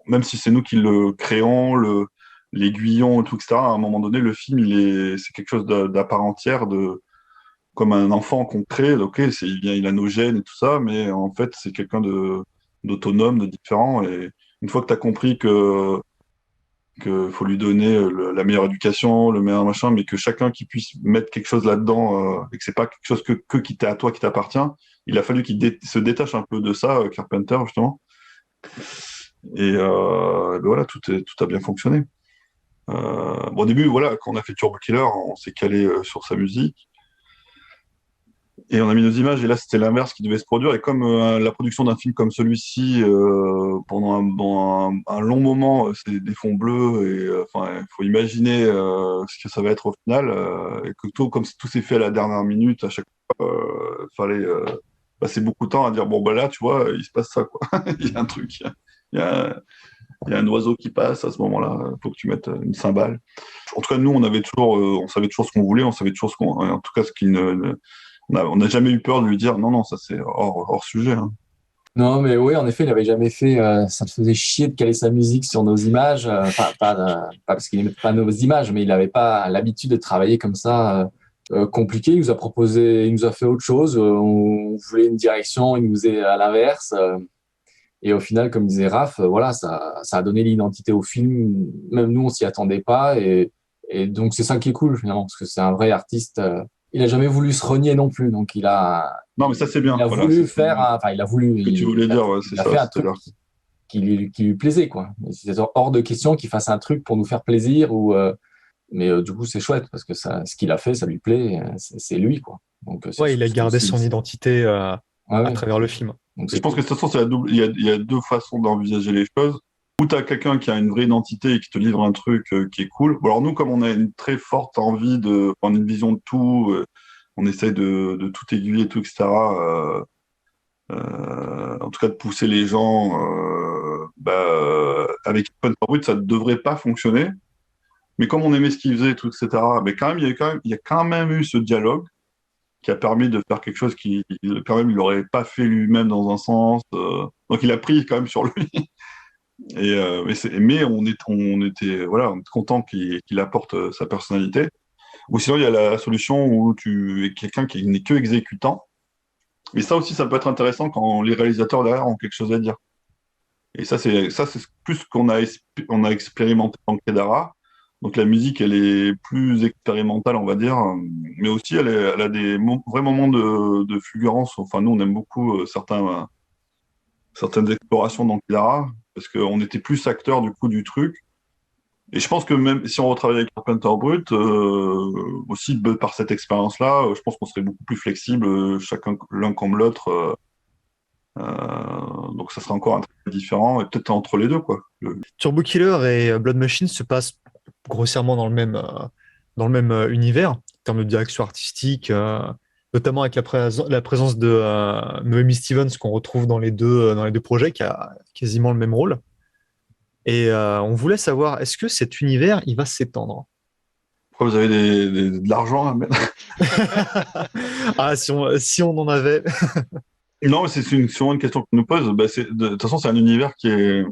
S4: Même si c'est nous qui le créons, l'aiguillon, et tout, etc., à un moment donné, le film, c'est quelque chose d'à part entière, comme un enfant qu'on crée. Ok, il a nos gènes et tout ça, mais en fait, c'est quelqu'un d'autonome, de différent. Et une fois que tu as compris que faut lui donner la meilleure éducation, le meilleur machin, mais que chacun qui puisse mettre quelque chose là-dedans et que c'est pas quelque chose qui t'est à toi, qui t'appartient, il a fallu qu'il se détache un peu de ça, Carpenter, justement. Et ben voilà, tout a bien fonctionné. Bon, au début, voilà, quand on a fait Turbo Killer, on s'est calé sur sa musique. Et on a mis nos images, et là c'était l'inverse qui devait se produire. Et comme la production d'un film comme celui-ci, pendant un long moment, c'est des fonds bleus, et enfin, il faut imaginer ce que ça va être au final. Et que comme tout s'est fait à la dernière minute, à chaque fois, fallait passer beaucoup de temps à dire bon, bah là, tu vois, il se passe ça, quoi. Il y a un truc, il y a, il y a un oiseau qui passe à ce moment-là, il faut que tu mettes une cymbale. En tout cas, nous, on savait toujours ce qu'on voulait, on savait toujours en tout cas, ce qui on n'a jamais eu peur de lui dire non, non, ça c'est hors sujet, hein.
S3: Non, mais oui, en effet, il n'avait jamais fait. Ça le faisait chier de caler sa musique sur nos images. Enfin, pas parce qu'il n'aimait pas nos images, mais il n'avait pas l'habitude de travailler comme ça, compliqué. Il nous a proposé, il nous a fait autre chose. On voulait une direction, il nous faisait à l'inverse. Et au final, comme disait Raph, voilà, ça a donné l'identité au film. Même nous, on s'y attendait pas. Et donc, c'est ça qui est cool, finalement, parce que c'est un vrai artiste. Il a jamais voulu se renier non plus. Donc,
S4: Non, mais ça c'est bien.
S3: il a
S4: Voilà,
S3: voulu faire, enfin, il a voulu,
S4: ce que tu voulais dire, ouais, c'est
S3: il a
S4: ça.
S3: fait un truc qui lui plaisait, quoi. C'est hors de question qu'il fasse un truc pour nous faire plaisir mais du coup, c'est chouette parce que ce qu'il a fait, ça lui plaît, c'est lui, quoi. Donc,
S1: Ouais, il a gardé son
S3: c'est-
S1: identité
S3: ouais,
S1: à
S3: ouais.
S1: travers le film.
S3: Donc,
S4: Et je pense que de toute façon, il y a deux façons d'envisager les choses. Ou tu as quelqu'un qui a une vraie identité et qui te livre un truc qui est cool. Bon, alors nous, comme on a une très forte envie de prendre une vision de tout, on essaye de tout aiguiller, tout, etc. En tout cas, de pousser les gens. Avec Open Brut, ça ne devrait pas fonctionner. Mais comme on aimait ce qu'il faisait, tout, etc. Mais quand même, il y a quand même eu ce dialogue qui a permis de faire quelque chose quand même, il l'aurait pas fait lui-même dans un sens. Donc, il a pris quand même sur lui. Mais on était, voilà, on était content qu'il apporte sa personnalité. Ou sinon, il y a la solution où tu es quelqu'un qui n'est que exécutant. Et ça aussi, ça peut être intéressant quand les réalisateurs derrière ont quelque chose à dire. Et ça, c'est plus ce on a expérimenté dans Kedara. Donc la musique, elle est plus expérimentale, on va dire, mais aussi elle a des vrais moments de fulgurance. Enfin, nous, on aime beaucoup certains certaines explorations dans Kidara, parce qu'on était plus acteurs du coup du truc. Et je pense que même si on retravaillait avec Carpenter Brut, aussi par cette expérience-là, je pense qu'on serait beaucoup plus flexible, chacun l'un comme l'autre. Donc ça serait encore un travail différent, et peut-être entre les deux, quoi.
S1: Turbo Killer et Blood Machine se passent grossièrement dans le même univers, en termes de direction artistique, notamment avec la présence de Noémie Stevens qu'on retrouve dans les deux projets, qui a quasiment le même rôle. Et on voulait savoir, est-ce que cet univers, il va s'étendre?
S4: Pourquoi vous avez de l'argent à mettre?
S1: Ah, si on en avait.
S4: Non, mais c'est souvent une question qu'on nous pose. Bah, de toute façon, c'est un univers qui est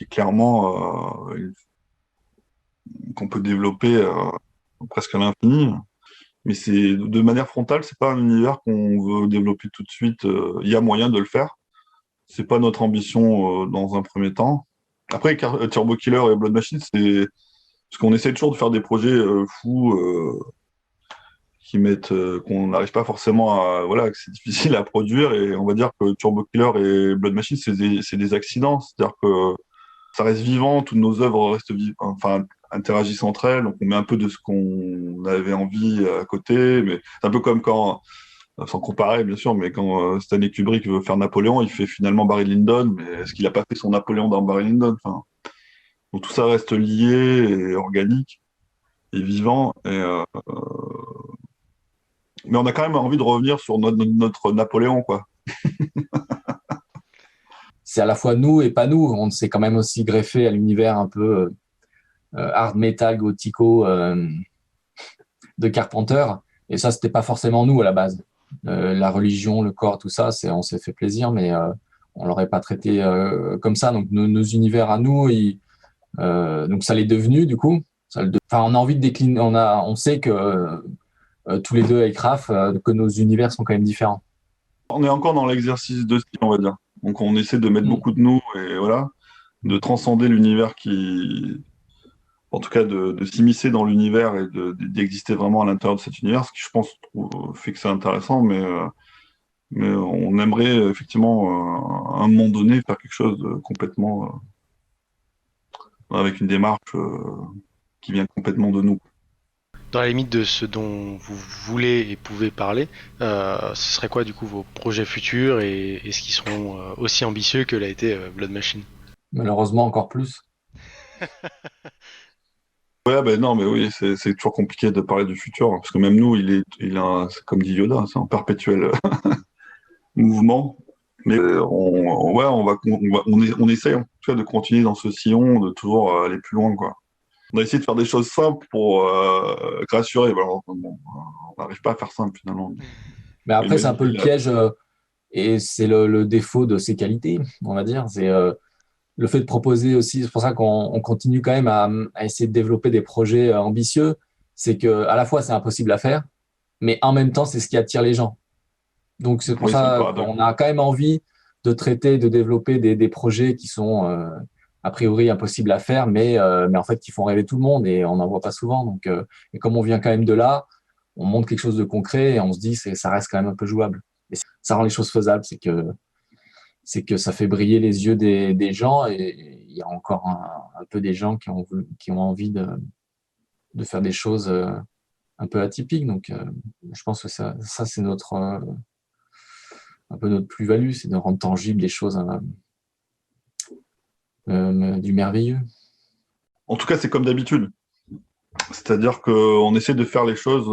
S4: clairement qu'on peut développer presque à l'infini. Mais c'est de manière frontale, c'est pas un univers qu'on veut développer tout de suite. Il y a moyen de le faire. C'est pas notre ambition dans un premier temps. Après, Turbo Killer et Blood Machine, c'est parce qu'on essaie toujours de faire des projets fous qu'on n'arrive pas forcément à, voilà, que c'est difficile à produire. Et on va dire que Turbo Killer et Blood Machine, c'est des accidents. C'est-à-dire que ça reste vivant, toutes nos œuvres restent enfin, interagissent entre elles. Donc on met un peu de ce qu'on avait envie à côté. Mais c'est un peu comme quand, sans comparer bien sûr, mais quand Stanley Kubrick veut faire Napoléon, il fait finalement Barry Lyndon. Mais est-ce qu'il n'a pas fait son Napoléon dans Barry Lyndon? Enfin, donc tout ça reste lié et organique et vivant. Mais on a quand même envie de revenir sur notre Napoléon, quoi.
S3: C'est à la fois nous et pas nous. On s'est quand même aussi greffé à l'univers un peu hard metal, gothico de Carpenter. Et ça, c'était pas forcément nous à la base. La religion, le corps, tout ça, on s'est fait plaisir, mais on l'aurait pas traité comme ça. Donc nos univers à nous, donc ça l'est devenu du coup. Enfin, on a envie de décliner. On sait que tous les deux avec Raph, que nos univers sont quand même différents.
S4: On est encore dans l'exercice de style, on va dire. Donc on essaie de mettre beaucoup de nous et voilà, de transcender l'univers en tout cas de s'immiscer dans l'univers et d'exister vraiment à l'intérieur de cet univers, ce qui je pense fait que c'est intéressant, mais on aimerait effectivement à un moment donné faire quelque chose de complètement avec une démarche qui vient complètement de nous.
S2: Dans la limite de ce dont vous voulez et pouvez parler, ce serait quoi du coup vos projets futurs et est-ce qu'ils seront aussi ambitieux que l'a été Blood Machine?
S3: Malheureusement, encore plus.
S4: Ouais, ben non, mais oui, c'est toujours compliqué de parler du futur, parce que même nous, c'est comme dit Yoda, c'est en perpétuel mouvement. Mais ouais, on essaye en tout cas de continuer dans ce sillon, de toujours aller plus loin, quoi. On a essayé de faire des choses simples pour rassurer. Alors, on n'arrive pas à faire simple finalement.
S3: Mais après, c'est un peu le piège et c'est le défaut de ses qualités, on va dire. C'est le fait de proposer aussi. C'est pour ça qu'on continue quand même à essayer de développer des projets ambitieux. C'est que à la fois, c'est impossible à faire, mais en même temps, c'est ce qui attire les gens. Donc, c'est pour ça qu'on a quand même envie de traiter, de développer des projets qui sont a priori impossibles à faire, mais en fait, qui font rêver tout le monde et on n'en voit pas souvent. Donc, et comme on vient quand même de là, on montre quelque chose de concret et on se dit ça reste quand même un peu jouable. Et ça rend les choses faisables, c'est que ça fait briller les yeux des gens et il y a encore un peu des gens qui ont envie de faire des choses un peu atypiques. Donc, je pense que ça c'est un peu notre plus-value, c'est de rendre tangible des choses du merveilleux.
S4: En tout cas, c'est comme d'habitude. C'est-à-dire qu'on essaie de faire les choses,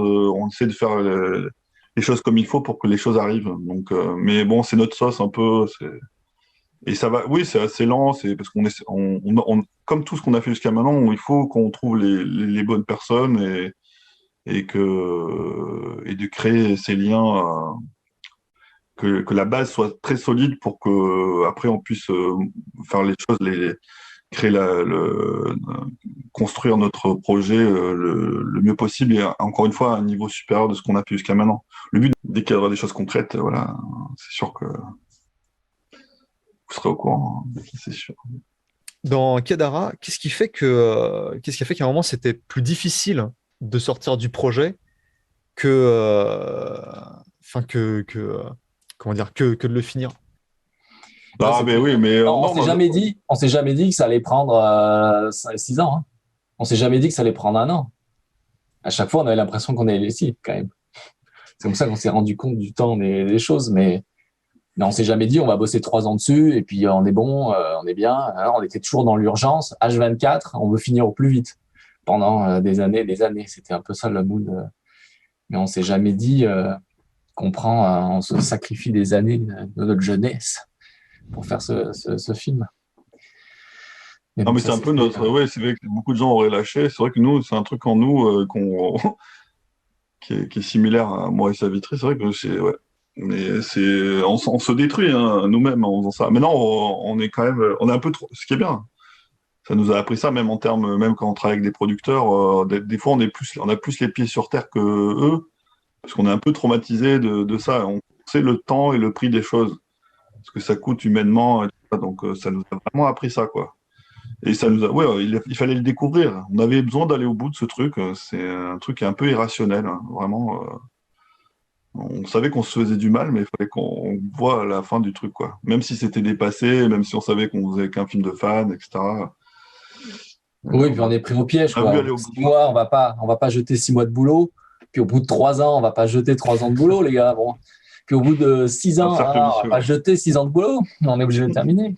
S4: les choses comme il faut pour que les choses arrivent. Donc, mais bon, c'est notre sauce un peu. Et ça va, oui, c'est assez lent, c'est parce comme tout ce qu'on a fait jusqu'à maintenant, il faut qu'on trouve les bonnes personnes et de créer ces liens, que la base soit très solide pour que après on puisse faire les choses, créer construire notre projet le mieux possible et encore une fois à un niveau supérieur de ce qu'on a fait jusqu'à maintenant. Le but, dès qu'il y aura des choses concrètes, voilà, c'est sûr que vous serez au courant, c'est sûr.
S1: Dans Kedara, qu'est-ce qui a fait qu'à un moment c'était plus difficile de sortir du projet que, enfin comment dire, que de le finir.
S4: Ah, mais oui, mais
S3: on
S4: non,
S3: s'est jamais dit que ça allait prendre 6 ans. Hein. On s'est jamais dit que ça allait prendre 1 an. À chaque fois, on avait l'impression qu'on allait réussi, quand même. C'est comme ça qu'on s'est rendu compte du temps des choses, mais on s'est jamais dit on va bosser 3 ans dessus et puis on est bon, on est bien. Alors, on était toujours dans l'urgence, H24, on veut finir au plus vite pendant des années, des années. C'était un peu ça le mood. Mais on s'est jamais dit qu'on on se sacrifie des années de notre jeunesse pour faire ce film. Mais
S4: non,
S3: bon,
S4: mais
S3: ça,
S4: c'est un peu notre. Ouais, c'est vrai que beaucoup de gens auraient lâché. C'est vrai que nous, c'est un truc en nous qui est similaire à Maurice Vitry. C'est vrai que c'est. Ouais. Mais on se détruit hein, nous-mêmes en faisant ça. Maintenant, on est quand même. On est un peu trop. Ce qui est bien. Ça nous a appris ça, même en termes. Même quand on travaille avec des producteurs. Des fois, on a plus les pieds sur terre que eux. Parce qu'on est un peu traumatisé de ça. On sait le temps et le prix des choses. Ce que ça coûte humainement. Et tout ça. Donc, ça nous a vraiment appris ça, quoi. Et ça nous a, ouais, il fallait le découvrir. On avait besoin d'aller au bout de ce truc. C'est un truc qui est un peu irrationnel, hein, vraiment. On savait qu'on se faisait du mal, mais il fallait qu'on voit la fin du truc, quoi. Même si c'était dépassé, même si on savait qu'on faisait qu'un film de fan, etc.
S3: Oui, puis on est pris au piège,
S4: On a voulu
S3: quoi.
S4: aller au bout.
S3: 6 mois, on va pas jeter 6 mois de boulot. Puis au bout de 3 ans, on va pas jeter 3 ans de boulot, les gars. Bon. Puis au bout de 6 ans,
S4: Un cercle
S3: on va
S4: vicieux.
S3: pas jeter 6 ans de boulot. On est obligé de terminer.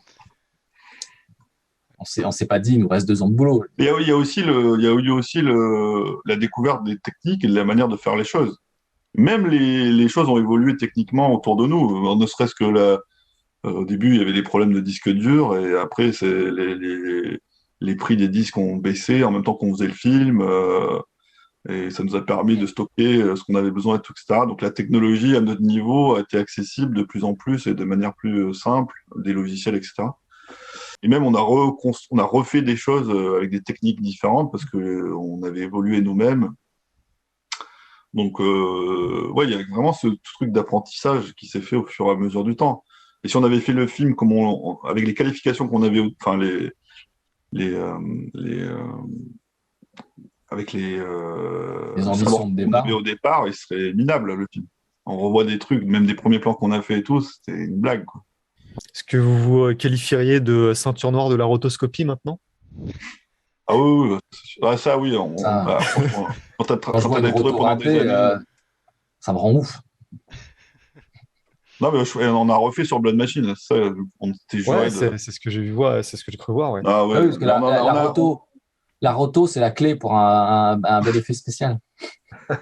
S3: On s'est pas dit, il nous reste 2 ans de boulot.
S4: Et il y a aussi il y a eu aussi la découverte des techniques et de la manière de faire les choses. Même les choses ont évolué techniquement autour de nous. Ne serait-ce que au début, il y avait des problèmes de disques durs et après, les prix des disques ont baissé en même temps qu'on faisait le film. Et ça nous a permis de stocker ce qu'on avait besoin, et tout, etc. Donc la technologie à notre niveau a été accessible de plus en plus et de manière plus simple, des logiciels, etc. Et même on a refait des choses avec des techniques différentes parce que on avait évolué nous-mêmes. Donc ouais, il y a vraiment ce truc d'apprentissage qui s'est fait au fur et à mesure du temps. Et si on avait fait le film comme avec les qualifications qu'on avait, enfin les, euh, les avec
S3: Les
S4: savoir
S3: ambitions de
S4: qu'on
S3: départ.
S4: avait au départ, il serait minable le film. On revoit des trucs, même des premiers plans qu'on a fait et tout, c'était une blague, quoi.
S1: Est-ce que vous vous qualifieriez de ceinture noire de la rotoscopie maintenant?
S4: Ah oui, oui, c'est sûr. Ah, ça oui,
S3: Ça,
S4: franchement,
S3: quand je vois une
S4: des trucs
S3: roto
S4: pendant des
S3: ratée,
S4: années.
S3: ça me rend ouf.
S4: Non, mais on en a refait sur Blood Machine, ça, on était
S1: Ouais,
S4: juré de.
S1: c'est ce que j'ai vu voir, c'est ce que j'ai cru voir, ouais.
S4: Ah
S3: Ah
S4: ouais,
S3: oui, parce que
S4: mais
S3: la roto, c'est la clé pour un bel effet spécial.
S4: mais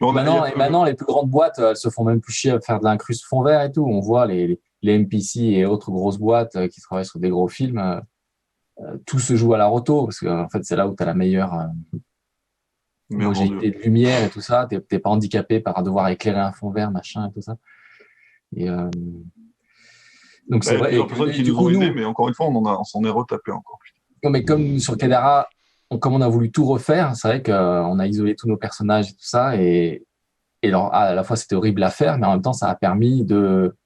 S4: on a- il y a-
S3: Maintenant, les plus grandes boîtes, elles se font même plus chier à faire de l'incruste fond vert et tout. On voit les MPC et autres grosses boîtes qui travaillent sur des gros films. Tout se joue à la roto parce que en fait, c'est là où tu as la meilleure
S4: Bien
S3: homogénéité
S4: vendu.
S3: de lumière et tout ça. T'es pas handicapé par devoir éclairer un fond vert, machin et tout ça. Et donc
S4: Bah, il
S3: c'est
S4: y a
S3: vrai.
S4: plusieurs personnes
S3: Et
S4: qui
S3: du
S4: nous ont
S3: coup,
S4: aidés,
S3: nous,
S4: mais encore une fois, on s'en est retapé encore.
S3: non, mais comme sur Kedara, comme on a voulu tout refaire, c'est vrai qu'on a isolé tous nos personnages et tout ça. Et alors, à la fois, c'était horrible à faire, mais en même temps, ça a permis de.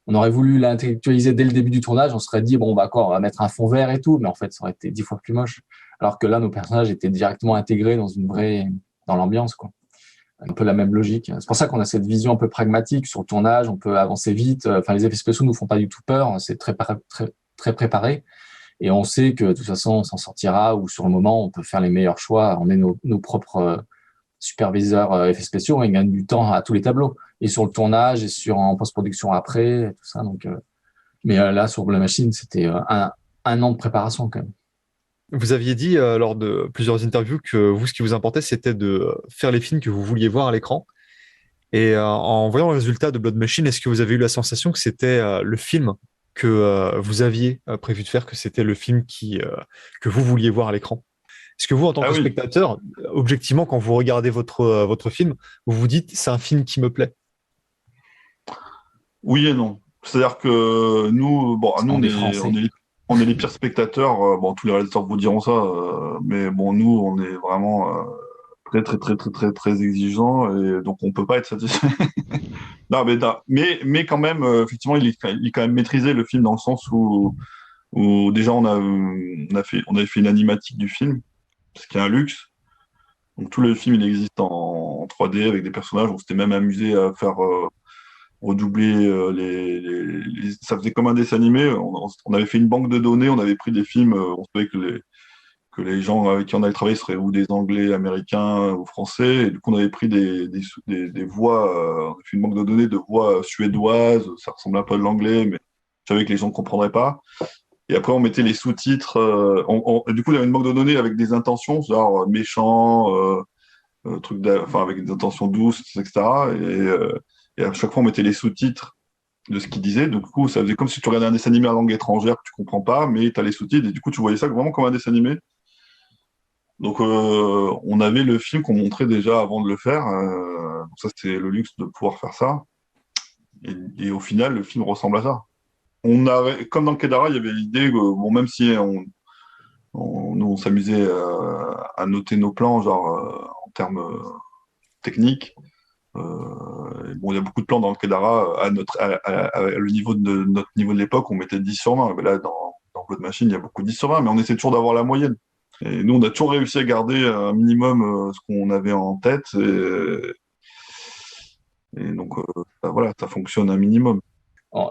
S3: On aurait voulu l'intellectualiser dès le début du tournage. On se serait dit, bon, bah, quoi, on va mettre un fond vert et tout. Mais en fait, ça aurait été 10 fois plus moche. Alors que là, nos personnages étaient directement intégrés dans l'ambiance, quoi. Un peu la même logique. C'est pour ça qu'on a cette vision un peu pragmatique sur le tournage. On peut avancer vite. Enfin, les effets spéciaux nous font pas du tout peur. C'est très préparé. Et on sait que de toute façon, on s'en sortira ou sur le moment, on peut faire les meilleurs choix. On est nos propres superviseurs effets spéciaux. On gagne du temps à tous les tableaux. Et sur le tournage et en post-production après, et tout ça. Donc, mais là, sur la machine, c'était un an de préparation quand même.
S1: Vous aviez dit lors de plusieurs interviews que vous, ce qui vous importait, c'était de faire les films que vous vouliez voir à l'écran. Et en voyant le résultat de Blood Machine, est-ce que vous avez eu la sensation que c'était le film que vous aviez prévu de faire, que c'était le film que vous vouliez voir à l'écran? Est-ce que vous, en tant
S4: Ah
S1: que
S4: oui,
S1: spectateur, objectivement, quand vous regardez votre film, vous vous dites, c'est un film qui me plaît?
S4: oui et non. C'est-à-dire que nous, bon,
S3: Parce
S4: nous
S3: qu'on est français.
S4: on est les pires spectateurs. Bon, tous les réalisateurs vous diront ça, mais bon, nous, on est vraiment très, très, très, très, très, très exigeants et donc on peut pas être satisfait. Non, mais quand même, effectivement, il est quand même maîtrisé le film dans le sens où déjà on avait fait une animatique du film, ce qui est un luxe. Donc tout le film il existe en 3D avec des personnages. On s'était même amusé à faire redoubler ça faisait comme un dessin animé. On avait fait une banque de données, on avait pris des films, on savait que les gens avec qui on allait travailler seraient ou des Anglais, Américains ou Français. Et du coup, on avait pris des voix, on a fait une banque de données de voix suédoises, ça ressemblait un peu à de l'anglais, mais je savais que les gens ne comprendraient pas. Et après, on mettait les sous-titres. Du coup, il y avait une banque de données avec des intentions, genre méchant, enfin, avec des intentions douces, etc. Et à chaque fois, on mettait les sous-titres de ce qu'il disait. Du coup, ça faisait comme si tu regardais un dessin animé en langue étrangère que tu comprends pas, mais tu as les sous-titres. Et du coup, tu voyais ça vraiment comme un dessin animé. Donc, on avait le film qu'on montrait déjà avant de le faire. Donc ça, c'était le luxe de pouvoir faire ça. Et au final, le film ressemble à ça. Comme dans Kedara, il y avait l'idée que, bon, même si nous, on s'amusait à noter nos plans, genre en termes techniques. Bon, il y a beaucoup de plans dans le Kedara le niveau de notre niveau de l'époque, on mettait 10 sur 20. Mais là, dans Blood Machine, il y a beaucoup de 10 sur 20, mais on essaie toujours d'avoir la moyenne. Et nous, on a toujours réussi à garder un minimum ce qu'on avait en tête. Et donc, voilà, ça fonctionne un minimum.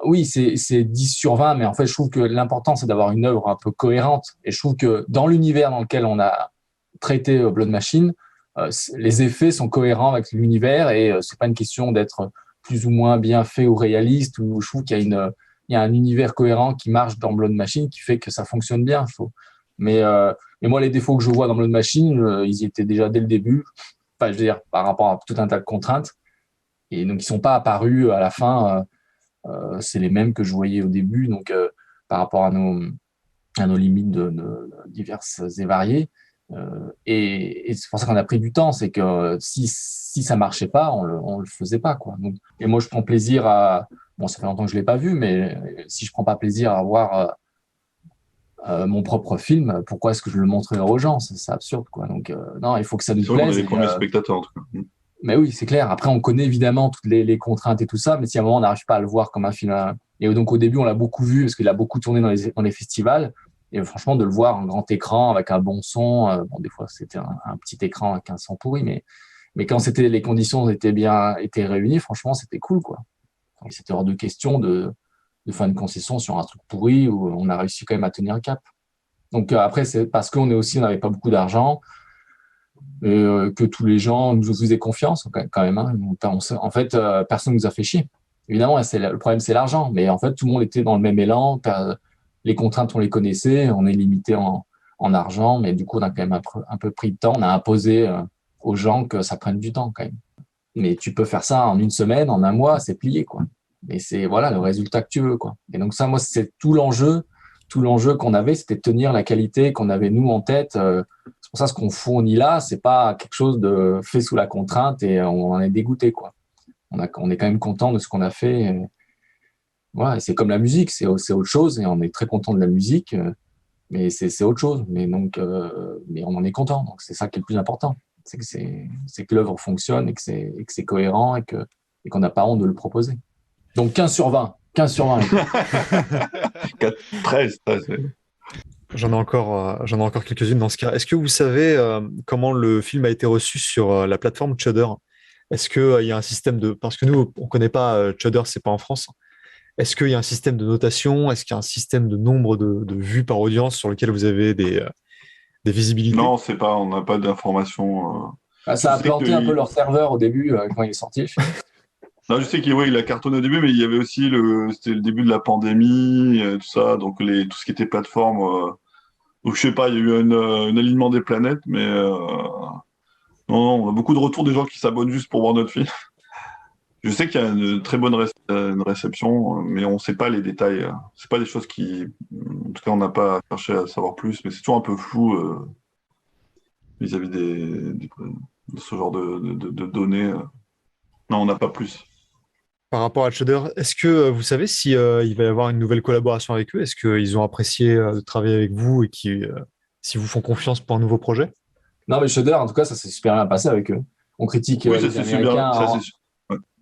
S3: Oui, c'est 10 sur 20, mais en fait, je trouve que l'important, c'est d'avoir une œuvre un peu cohérente. Et je trouve que dans l'univers dans lequel on a traité Blood Machine, les effets sont cohérents avec l'univers et c'est pas une question d'être plus ou moins bien fait ou réaliste. Ou je trouve qu'il y a un univers cohérent qui marche dans Blood Machine qui fait que ça fonctionne bien. Mais moi, les défauts que je vois dans Blood Machine, ils y étaient déjà dès le début. Enfin, je veux dire, par rapport à tout un tas de contraintes. Et donc, ils sont pas apparus à la fin. C'est les mêmes que je voyais au début, donc par rapport à nos limites diverses et variées. Et c'est pour ça qu'on a pris du temps, c'est que si ça marchait pas, on le faisait pas, quoi. Donc, et moi, je prends plaisir à... Bon, ça fait longtemps que je l'ai pas vu, mais si je prends pas plaisir à voir mon propre film, pourquoi est-ce que je le montrerais aux gens? C'est absurde, quoi. Donc, non, il faut que ça nous
S4: C'est vrai qu'on est
S3: plaise.
S4: les premiers spectateurs, en tout cas.
S3: Mais oui, c'est clair. Après, on connaît évidemment toutes les contraintes et tout ça, mais si à un moment on n'arrive pas à le voir comme un film, et donc au début on l'a beaucoup vu parce qu'il a beaucoup tourné dans les festivals, et franchement de le voir en grand écran avec un bon son, bon des fois c'était un petit écran avec un son pourri, mais quand les conditions étaient réunies, franchement c'était cool, quoi. Donc, c'était hors de question de faire une concession sur un truc pourri où on a réussi quand même à tenir un cap. Donc après c'est parce on n'avait pas beaucoup d'argent. Que tous les gens nous faisaient confiance quand même. Hein. En fait, personne nous a fait chier. Évidemment, le problème, c'est l'argent. Mais en fait, tout le monde était dans le même élan. Les contraintes, on les connaissait. On est limité en argent. Mais du coup, on a quand même un peu pris de temps. On a imposé aux gens que ça prenne du temps quand même. Mais tu peux faire ça en une semaine, en un mois, c'est plié, quoi. Et c'est voilà le résultat que tu veux, quoi. Et donc ça, moi, c'est tout l'enjeu. Tout l'enjeu qu'on avait, c'était de tenir la qualité qu'on avait nous en tête. C'est pour ça ce qu'on fournit là, c'est pas quelque chose de fait sous la contrainte et on en est dégoûté, quoi. On est quand même content de ce qu'on a fait. Voilà, c'est comme la musique, c'est autre chose et on est très content de la musique, mais c'est autre chose. Mais donc, mais on en est content. Donc c'est ça qui est le plus important, c'est que l'œuvre fonctionne et que c'est cohérent et qu'on n'a pas honte de le proposer. Donc 15 sur 20. 15 sur 20.
S4: 13.
S1: J'en ai encore quelques-unes dans ce cas. Est-ce que vous savez comment le film a été reçu sur la plateforme Shudder? Est-ce qu'il y a un système de... Parce que nous, on ne connaît pas Shudder, c'est pas en France. Est-ce qu'il y a un système de notation? Est-ce qu'il y a un système de nombre de vues par audience sur lequel vous avez des visibilités?
S4: Non, c'est pas, on n'a pas d'informations.
S3: Ça a planté un peu leur serveur au début quand il est sorti le film.
S4: Non, je sais qu'il a cartonné au début, mais il y avait aussi c'était le début de la pandémie, tout ça, donc tout ce qui était plateforme. Donc je sais pas, il y a eu un alignement des planètes, mais non, on a beaucoup de retours des gens qui s'abonnent juste pour voir notre film. Je sais qu'il y a une très bonne une réception, mais on ne sait pas les détails. C'est pas des choses en tout cas, on n'a pas cherché à savoir plus, mais c'est toujours un peu flou vis-à-vis de ce genre de données. Non, on n'a pas plus.
S1: Par rapport à Shudder, est-ce que vous savez si il va y avoir une nouvelle collaboration avec eux? Est-ce qu'ils ont apprécié de travailler avec vous et s'ils vous font confiance pour un nouveau projet?
S3: Non, mais Shudder, en tout cas, ça s'est super bien passé avec eux. On critique les Américains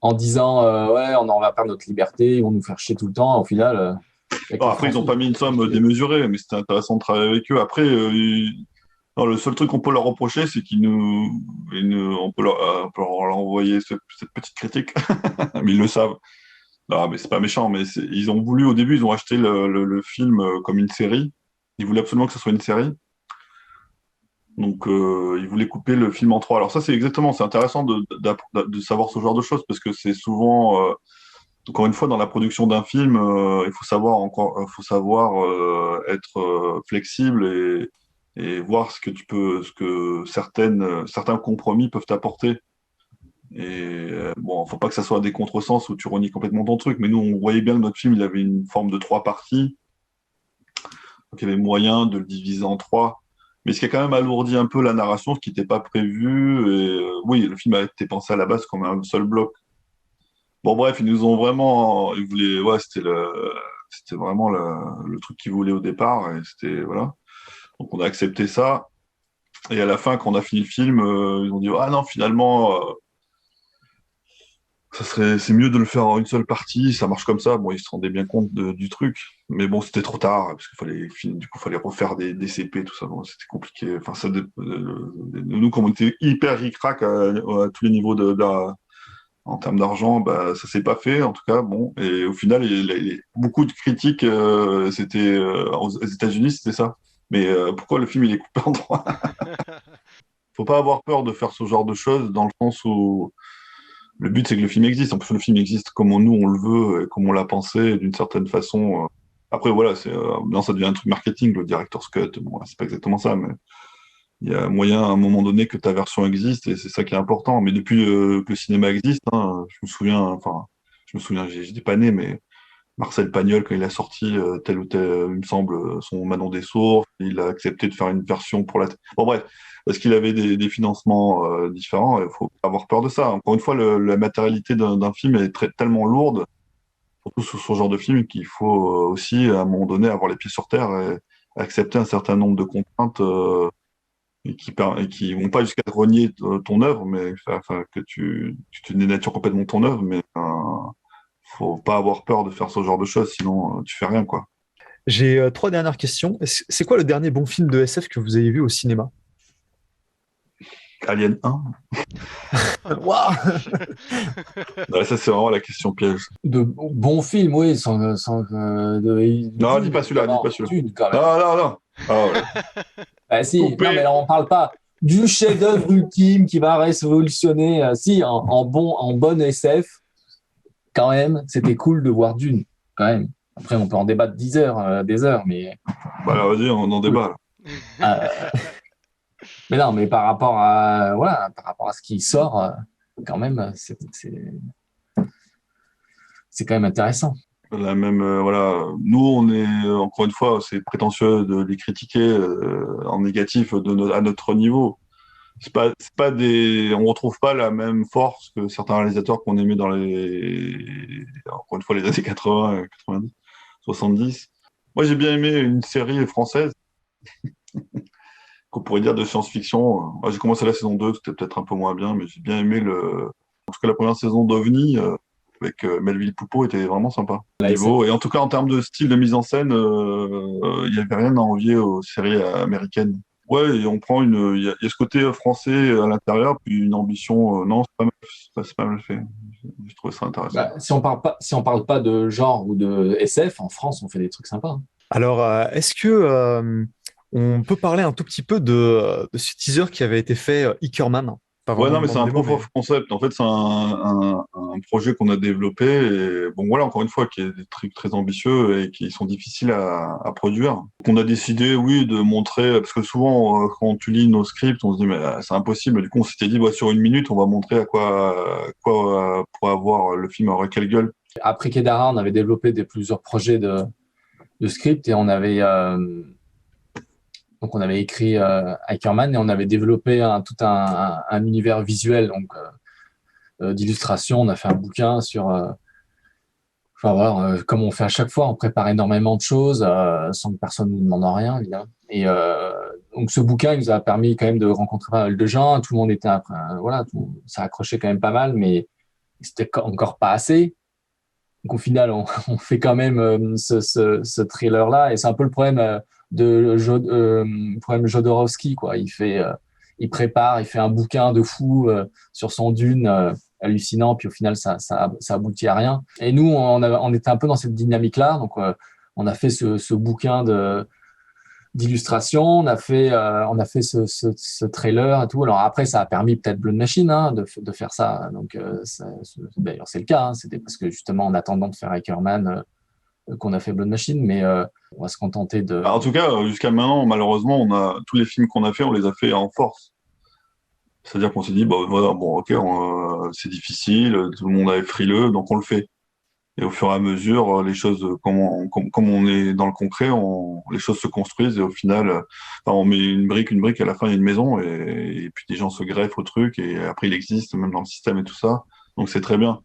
S3: en disant ouais, on va perdre notre liberté, ils vont nous faire chier tout le temps. Au final,
S4: après, ils n'ont pas mis une somme démesurée, mais c'était intéressant de travailler avec eux. Après, non, le seul truc qu'on peut leur reprocher, c'est on peut leur envoyer cette petite critique, mais ils le savent. Non, mais c'est pas méchant, mais ils ont voulu, au début, ils ont acheté le film comme une série. Ils voulaient absolument que ce soit une série. Donc, ils voulaient couper le film en trois. Alors ça, c'est intéressant de savoir ce genre de choses parce que c'est souvent, encore une fois, dans la production d'un film, faut savoir être flexible et voir ce que certains compromis peuvent apporter. Et bon, faut pas que ça soit des contresens où tu renies complètement ton truc. Mais nous, on voyait bien que notre film, il avait une forme de trois parties. Donc, il y avait moyen de le diviser en trois. Mais ce qui a quand même alourdi un peu la narration, ce qui n'était pas prévu. Et, oui, le film a été pensé à la base comme un seul bloc. Bon, bref, ils nous ont vraiment. Ils voulaient, ouais, c'était vraiment le truc qu'ils voulaient au départ. Et c'était, voilà. Donc, on a accepté ça. Et à la fin, quand on a fini le film, ils ont dit, ah non, finalement, c'est mieux de le faire en une seule partie, ça marche comme ça. Bon, ils se rendaient bien compte du truc, mais bon, c'était trop tard, parce du coup, fallait refaire des CP, tout ça. Bon, c'était compliqué. Enfin, nous, comme on était hyper ric-rac à tous les niveaux en termes d'argent, bah, ça s'est pas fait, en tout cas, bon. Et au final, beaucoup de critiques, c'était, aux États-Unis, c'était ça. Mais pourquoi le film, il est coupé en trois? Faut pas avoir peur de faire ce genre de choses, dans le sens où le but, c'est que le film existe. En plus, le film existe comme nous, on le veut, et comme on l'a pensé, d'une certaine façon. Après, voilà, non, ça devient un truc marketing, le director's cut. Bon, c'est pas exactement ça, mais il y a moyen, à un moment donné, que ta version existe, et c'est ça qui est important. Mais depuis que le cinéma existe, hein, je me souviens, j'étais pas né, mais Marcel Pagnol, quand il a sorti tel ou tel, il me semble, son Manon des Sourds, il a accepté de faire une version pour la. Bon, bref, parce qu'il avait des financements différents, il faut pas avoir peur de ça. Encore une fois, la matérialité d'un film est tellement lourde, surtout sur ce genre de film, qu'il faut aussi, à un moment donné, avoir les pieds sur terre et accepter un certain nombre de contraintes et qui vont pas jusqu'à renier ton œuvre, mais enfin, que tu dénatures complètement ton œuvre, mais faut pas avoir peur de faire ce genre de choses, sinon tu fais rien, quoi.
S1: J'ai trois dernières questions. C'est quoi le dernier bon film de SF que vous avez vu au cinéma?
S4: Alien 1?
S1: Waouh.
S4: Ouais, ça, c'est vraiment la question piège.
S3: De bons films, oui,
S4: Non, dis pas celui-là, dis pas celui-là.
S3: Dune, quand même.
S4: Non, non, non. Ah, ouais.
S3: Bah, si,
S4: Coupé.
S3: non, mais là, on parle pas du chef-d'œuvre ultime qui va révolutionner. Si, en bonne SF, quand même, c'était cool de voir Dune, quand même. Après, on peut en débattre 10 heures, des heures, mais
S4: Bah, là, vas-y, on en débat, là.
S3: mais non, mais par rapport à voilà, par rapport à ce qui sort, quand même, c'est quand même intéressant.
S4: La même, voilà. Nous, on est, encore une fois, c'est prétentieux de les critiquer en négatif à notre niveau. C'est pas on retrouve pas la même force que certains réalisateurs qu'on aimait encore une fois, les années 80, 90, 70. Moi, j'ai bien aimé une série française qu'on pourrait dire de science-fiction. Moi, j'ai commencé la saison 2, c'était peut-être un peu moins bien, mais j'ai bien aimé en tout cas, la première saison d'OVNI, avec Melville Poupeau était vraiment sympa. Et en tout cas, en termes de style de mise en scène, il n'y avait rien à envier aux séries américaines. Ouais, et il y a ce côté français à l'intérieur, puis une ambition. Non, c'est pas mal fait. J'ai trouvé ça intéressant.
S3: Bah, si on parle pas de genre ou de SF, en France, on fait des trucs sympas. Hein.
S1: Alors, est-ce que on peut parler un tout petit peu de ce teaser qui avait été fait Ickerman? Pas
S4: Ouais,
S1: vraiment
S4: non,
S1: une
S4: mais c'est
S1: bande
S4: un
S1: démo,
S4: proof of concept. En fait, c'est un projet qu'on a développé. Et bon, voilà, encore une fois, qui est des trucs très ambitieux et qui sont difficiles à produire. Donc, on a décidé, oui, de montrer, parce que souvent, quand tu lis nos scripts, on se dit, mais c'est impossible. Du coup, on s'était dit, bah, sur une minute, on va montrer à quoi pourrait avoir le film, aurait quelle gueule.
S3: Après Kedara, on avait développé plusieurs projets de script et donc on avait écrit Hackerman et on avait développé tout un univers visuel d'illustration. On a fait un bouquin sur, enfin voilà, comme on fait à chaque fois, on prépare énormément de choses sans que personne nous demande rien, évidemment. Et donc ce bouquin, il nous a permis quand même de rencontrer pas mal de gens. Tout le monde était voilà, ça accrochait quand même pas mal, mais c'était encore pas assez. Donc au final, on fait quand même ce thriller-là, et c'est un peu le problème problème Jodorowsky, quoi. Il prépare, il fait un bouquin de fou sur son Dune, hallucinant, puis au final, ça aboutit à rien. Et nous, on était un peu dans cette dynamique-là. Donc, on a fait ce bouquin d'illustration, on a fait ce trailer et tout. Alors après, ça a permis peut-être Blood Machine de faire ça. Donc, d'ailleurs, c'est le cas. C'était parce que justement, en attendant de faire Ackerman, qu'on a fait Blood Machine, mais on va se contenter de...
S4: En tout cas, jusqu'à maintenant, malheureusement, tous les films qu'on a fait, on les a fait en force. C'est-à-dire qu'on s'est dit, voilà, bon, ok, c'est difficile, tout le monde est frileux, donc on le fait. Et au fur et à mesure, les choses, comme on est dans le concret, les choses se construisent et au final, on met une brique, à la fin il y a une maison et puis des gens se greffent au truc et après il existe même dans le système et tout ça. Donc c'est très bien.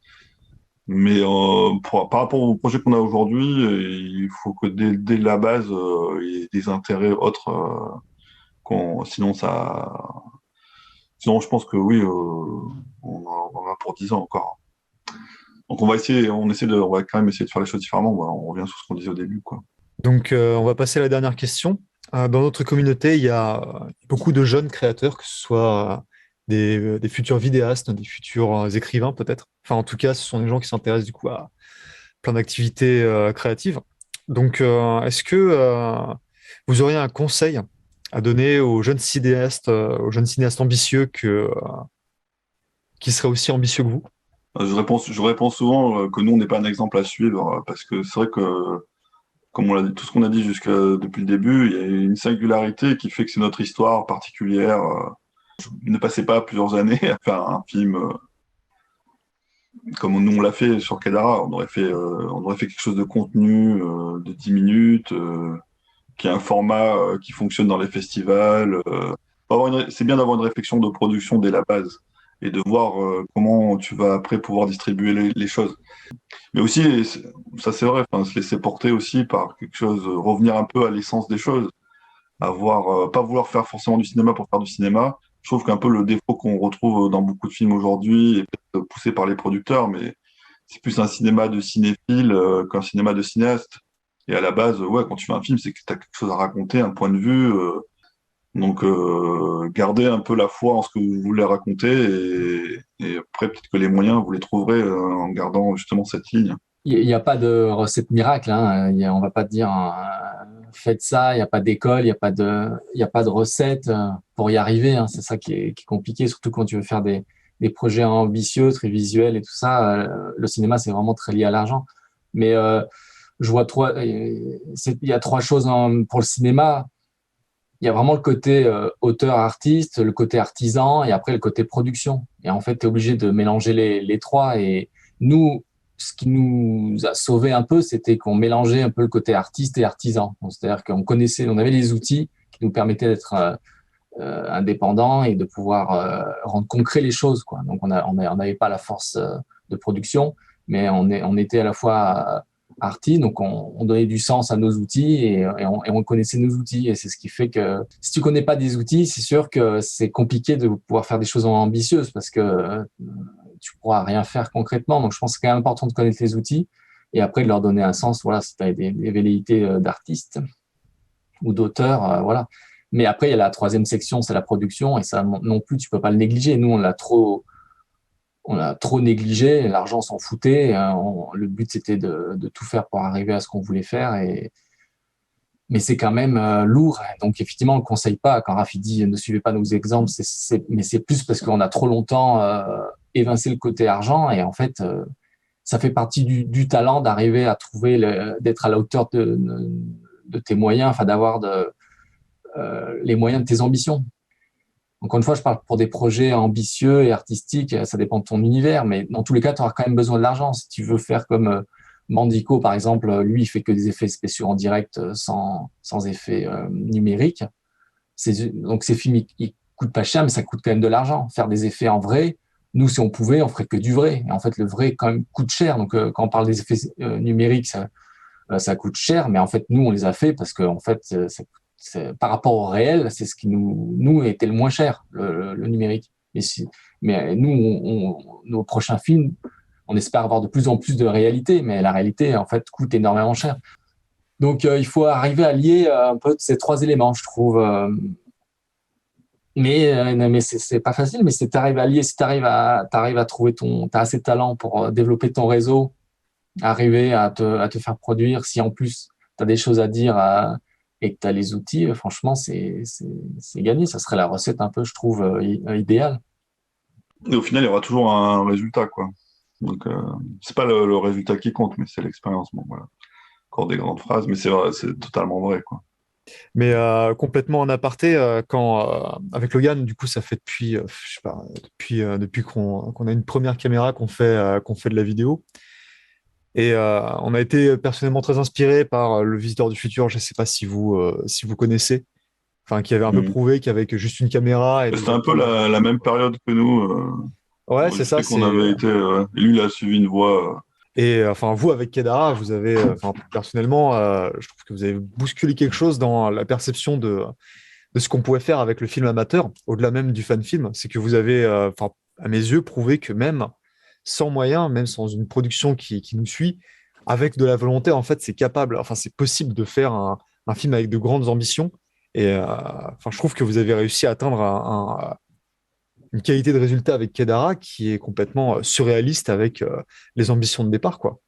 S4: Mais par rapport au projet qu'on a aujourd'hui, il faut que dès la base, il y ait des intérêts autres. Sinon je pense que oui, on en a pour 10 ans encore. Donc on va quand même essayer de faire les choses différemment. On revient sur ce qu'on disait au début, quoi.
S1: Donc, on va passer à la dernière question. Dans notre communauté, il y a beaucoup de jeunes créateurs, que ce soit des futurs vidéastes, des futurs écrivains peut-être. Enfin, en tout cas, ce sont des gens qui s'intéressent du coup à plein d'activités créatives. Donc, est-ce que vous auriez un conseil à donner aux jeunes cinéastes ambitieux qui seraient aussi ambitieux que vous?
S4: Je réponds souvent que nous, on n'est pas un exemple à suivre, parce que c'est vrai que, comme on l'a dit, tout ce qu'on a dit depuis le début, il y a une singularité qui fait que c'est notre histoire particulière. Ne passez pas plusieurs années à faire un film comme nous on l'a fait sur Kedara. On aurait fait quelque chose de contenu, de 10 minutes, qui a un format qui fonctionne dans les festivals. C'est bien d'avoir une réflexion de production dès la base et de voir comment tu vas après pouvoir distribuer les choses. Mais aussi, ça c'est vrai, se laisser porter aussi par quelque chose, revenir un peu à l'essence des choses, pas vouloir faire forcément du cinéma pour faire du cinéma. Je trouve qu'un peu le défaut qu'on retrouve dans beaucoup de films aujourd'hui est peut-être poussé par les producteurs, mais c'est plus un cinéma de cinéphile qu'un cinéma de cinéaste. Et à la base, ouais, quand tu fais un film, c'est que tu as quelque chose à raconter, un point de vue. Donc, gardez un peu la foi en ce que vous voulez raconter et après, peut-être que les moyens, vous les trouverez en gardant justement cette ligne.
S3: Il n'y a pas de recette miracle. On va pas te dire faites ça. Il n'y a pas d'école, il y a pas de recette pour y arriver. C'est ça qui est compliqué, surtout quand tu veux faire des projets ambitieux, très visuels et tout ça. Le cinéma, c'est vraiment très lié à l'argent. Mais je vois il y a trois choses pour le cinéma. Il y a vraiment le côté auteur-artiste, le côté artisan et après le côté production. Et en fait, tu es obligé de mélanger les trois. Et nous, ce qui nous a sauvé un peu, c'était qu'on mélangeait un peu le côté artiste et artisan. Donc, c'est-à-dire on avait les outils qui nous permettaient d'être indépendants et de pouvoir rendre concret les choses, quoi. Donc, on n'avait pas la force de production, mais on était à la fois arty, donc on donnait du sens à nos outils et on connaissait nos outils. Et c'est ce qui fait que si tu connais pas des outils, c'est sûr que c'est compliqué de pouvoir faire des choses ambitieuses parce que tu pourras rien faire concrètement. Donc, je pense que c'est quand même important de connaître les outils et après de leur donner un sens. Voilà, si tu as des velléités d'artistes ou d'auteurs, voilà. Mais après, il y a la troisième section, c'est la production et ça non plus, tu peux pas le négliger. Nous, on l'a trop négligé, l'argent s'en foutait. Le but, c'était de tout faire pour arriver à ce qu'on voulait faire. Mais c'est quand même lourd. Donc, effectivement, on ne le conseille pas. Quand Rafi dit « ne suivez pas nos exemples », mais c'est plus parce qu'on a trop longtemps évincé le côté argent. Et en fait, ça fait partie du talent d'arriver à trouver, d'être à la hauteur de tes moyens, enfin d'avoir les moyens de tes ambitions. Encore une fois, je parle pour des projets ambitieux et artistiques, ça dépend de ton univers, mais dans tous les cas, tu auras quand même besoin de l'argent. Si tu veux faire comme Mandico, par exemple, lui, il fait que des effets spéciaux en direct sans effets numériques. Donc, ces films, ils coûtent pas cher, mais ça coûte quand même de l'argent. Faire des effets en vrai, nous, si on pouvait, on ferait que du vrai. Et en fait, le vrai, quand même, coûte cher. Donc, quand on parle des effets numériques, ça coûte cher, mais en fait, nous, on les a fait parce que, en fait, par rapport au réel, c'est ce qui nous était le moins cher, le numérique. Mais nous, nos prochains films, on espère avoir de plus en plus de réalité, mais la réalité, en fait, coûte énormément cher. Donc, il faut arriver à lier un peu ces trois éléments, je trouve. Non, mais c'est pas facile, mais si tu arrives à lier, si tu arrives à trouver t'as assez de talent pour développer ton réseau, arriver à te faire produire, si en plus tu as des choses à dire et que tu as les outils, franchement, c'est gagné. Ça serait la recette un peu, je trouve, idéale.
S4: Et au final, il y aura toujours un résultat, quoi. Donc, c'est pas le résultat qui compte, mais c'est l'expérience. Bon, voilà. Encore des grandes phrases, mais c'est vrai, c'est totalement vrai, quoi.
S1: Mais complètement en aparté, avec Logan, du coup, ça fait depuis, je sais pas, depuis qu'on a une première caméra qu'on fait de la vidéo. Et on a été personnellement très inspiré par le Visiteur du futur. Je ne sais pas si vous connaissez, enfin, qui avait un peu
S4: Mm.
S1: prouvé qu'avec juste une caméra et
S4: C'était
S1: des
S4: un peu
S1: acteurs.
S4: la même période que nous.
S1: Ouais,
S4: Moi,
S1: c'est
S4: je
S1: ça.
S4: sais qu'on avait été. Et lui, il a suivi une voie.
S1: Et enfin, vous, avec Kedara, vous avez, enfin, personnellement, je trouve que vous avez bousculé quelque chose dans la perception de ce qu'on pouvait faire avec le film amateur, au-delà même du fan film. C'est que vous avez, enfin, à mes yeux, prouvé que même sans moyens, même sans une production qui nous suit, avec de la volonté, en fait, c'est capable, enfin, c'est possible de faire un film avec de grandes ambitions. Et enfin, je trouve que vous avez réussi à atteindre une qualité de résultat avec Kedara qui est complètement surréaliste avec les ambitions de départ, quoi.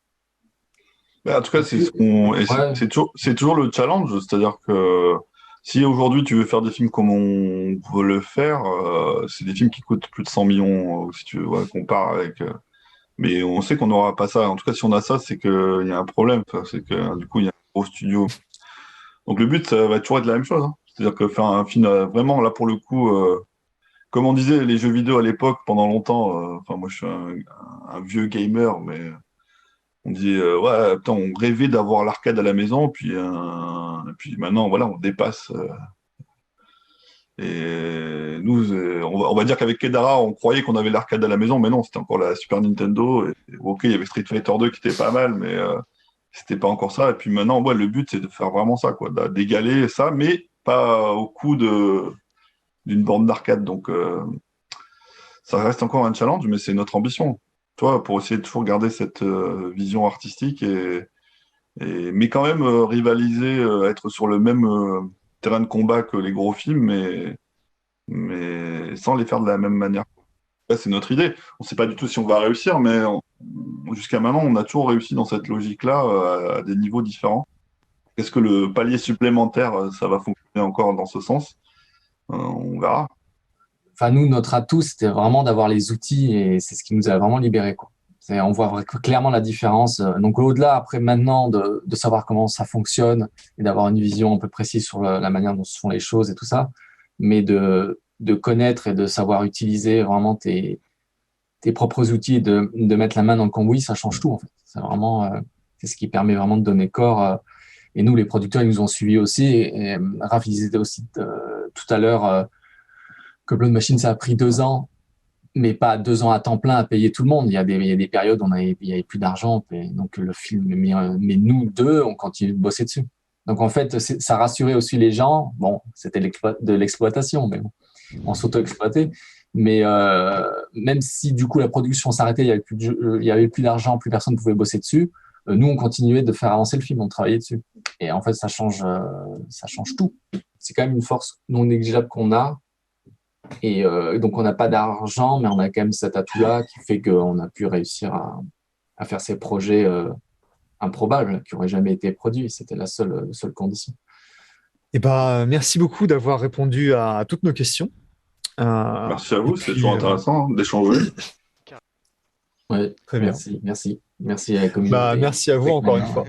S4: Mais en tout cas, c'est ce qu'on. Et
S3: Ouais.
S4: c'est toujours le challenge. C'est-à-dire que si aujourd'hui tu veux faire des films comme on veut le faire, c'est des films qui coûtent plus de 100 millions, si tu vois, compare avec. Mais on sait qu'on n'aura pas ça. En tout cas, si on a ça, c'est qu'il y a un problème. Enfin, c'est que du coup, il y a un gros studio. Donc le but, ça va toujours être la même chose, hein. C'est-à-dire que faire un film vraiment, là, pour le coup, comme on disait, les jeux vidéo à l'époque, pendant longtemps, enfin, moi, je suis un vieux gamer, mais on dit, ouais, putain, on rêvait d'avoir l'arcade à la maison, et puis maintenant, voilà, on dépasse. Et nous, on va dire qu'avec Kedara, on croyait qu'on avait l'arcade à la maison, mais non, c'était encore la Super Nintendo. Et, ok, il y avait Street Fighter 2 qui était pas mal, mais c'était pas encore ça. Et puis maintenant, ouais, le but, c'est de faire vraiment ça, quoi, d'égaler ça, mais pas au coût d'une borne d'arcade. Donc, ça reste encore un challenge, mais c'est notre ambition. Toi, pour essayer de toujours garder cette vision artistique mais quand même rivaliser, être sur le même terrain de combat que les gros films, mais sans les faire de la même manière. Là, c'est notre idée. On ne sait pas du tout si on va réussir, mais jusqu'à maintenant, on a toujours réussi dans cette logique-là, à des niveaux différents. Est-ce que le palier supplémentaire, ça va fonctionner encore dans ce sens? On verra.
S3: Enfin, nous, notre atout, c'était vraiment d'avoir les outils et c'est ce qui nous a vraiment libérés, quoi. On voit clairement la différence. Donc, au-delà, après, maintenant, de savoir comment ça fonctionne et d'avoir une vision un peu précise sur la manière dont se font les choses et tout ça, mais de connaître et de savoir utiliser vraiment tes propres outils et de mettre la main dans le cambouis, ça change tout, en fait. C'est vraiment, c'est ce qui permet vraiment de donner corps. Et nous, les producteurs, ils nous ont suivis aussi. Et Raph, ils étaient aussi tout à l'heure que Blood Machine, ça a pris 2 ans, mais pas 2 ans à temps plein à payer tout le monde. Il y a des périodes où il y avait plus d'argent. Donc, le film, mais nous deux, on continue de bosser dessus. Donc, en fait, ça rassurait aussi les gens. Bon, c'était de l'exploitation, mais bon, on s'auto-exploitait. Mais même si du coup la production s'arrêtait, il y avait plus d'argent, plus personne ne pouvait bosser dessus. Nous, on continuait de faire avancer le film, on travaillait dessus. Et en fait, ça change tout. C'est quand même une force non négligeable qu'on a. Et donc, on n'a pas d'argent, mais on a quand même cet atout-là qui fait qu'on a pu réussir à faire ces projets improbables qui n'auraient jamais été produits. C'était la seule condition.
S1: Et bah, merci beaucoup d'avoir répondu à toutes nos questions.
S4: Merci à
S1: Et
S4: vous, c'est
S1: puis,
S4: toujours intéressant, hein, d'échanger.
S3: Ouais,
S1: très bien.
S3: Merci à la communauté.
S1: Bah, merci à vous encore une fois.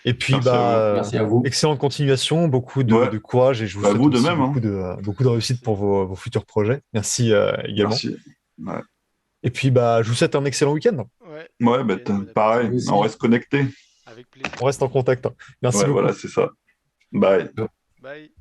S1: Et puis,
S4: Merci à vous.
S3: Merci à vous.
S1: excellente continuation, beaucoup
S4: Ouais.
S1: de courage et je vous
S4: Bah,
S1: souhaite
S4: vous de
S1: aussi
S4: même, hein.
S1: beaucoup de réussite pour vos futurs projets. Merci également.
S4: Merci. Ouais,
S1: Et puis, bah, je vous souhaite un excellent week-end.
S2: Ouais,
S4: ouais, bah, pareil,
S3: Vous aussi.
S4: on reste connecté.
S2: avec plaisir.
S1: On reste en contact. Merci
S4: Ouais,
S1: beaucoup.
S4: voilà, c'est ça. Bye.
S2: Bye.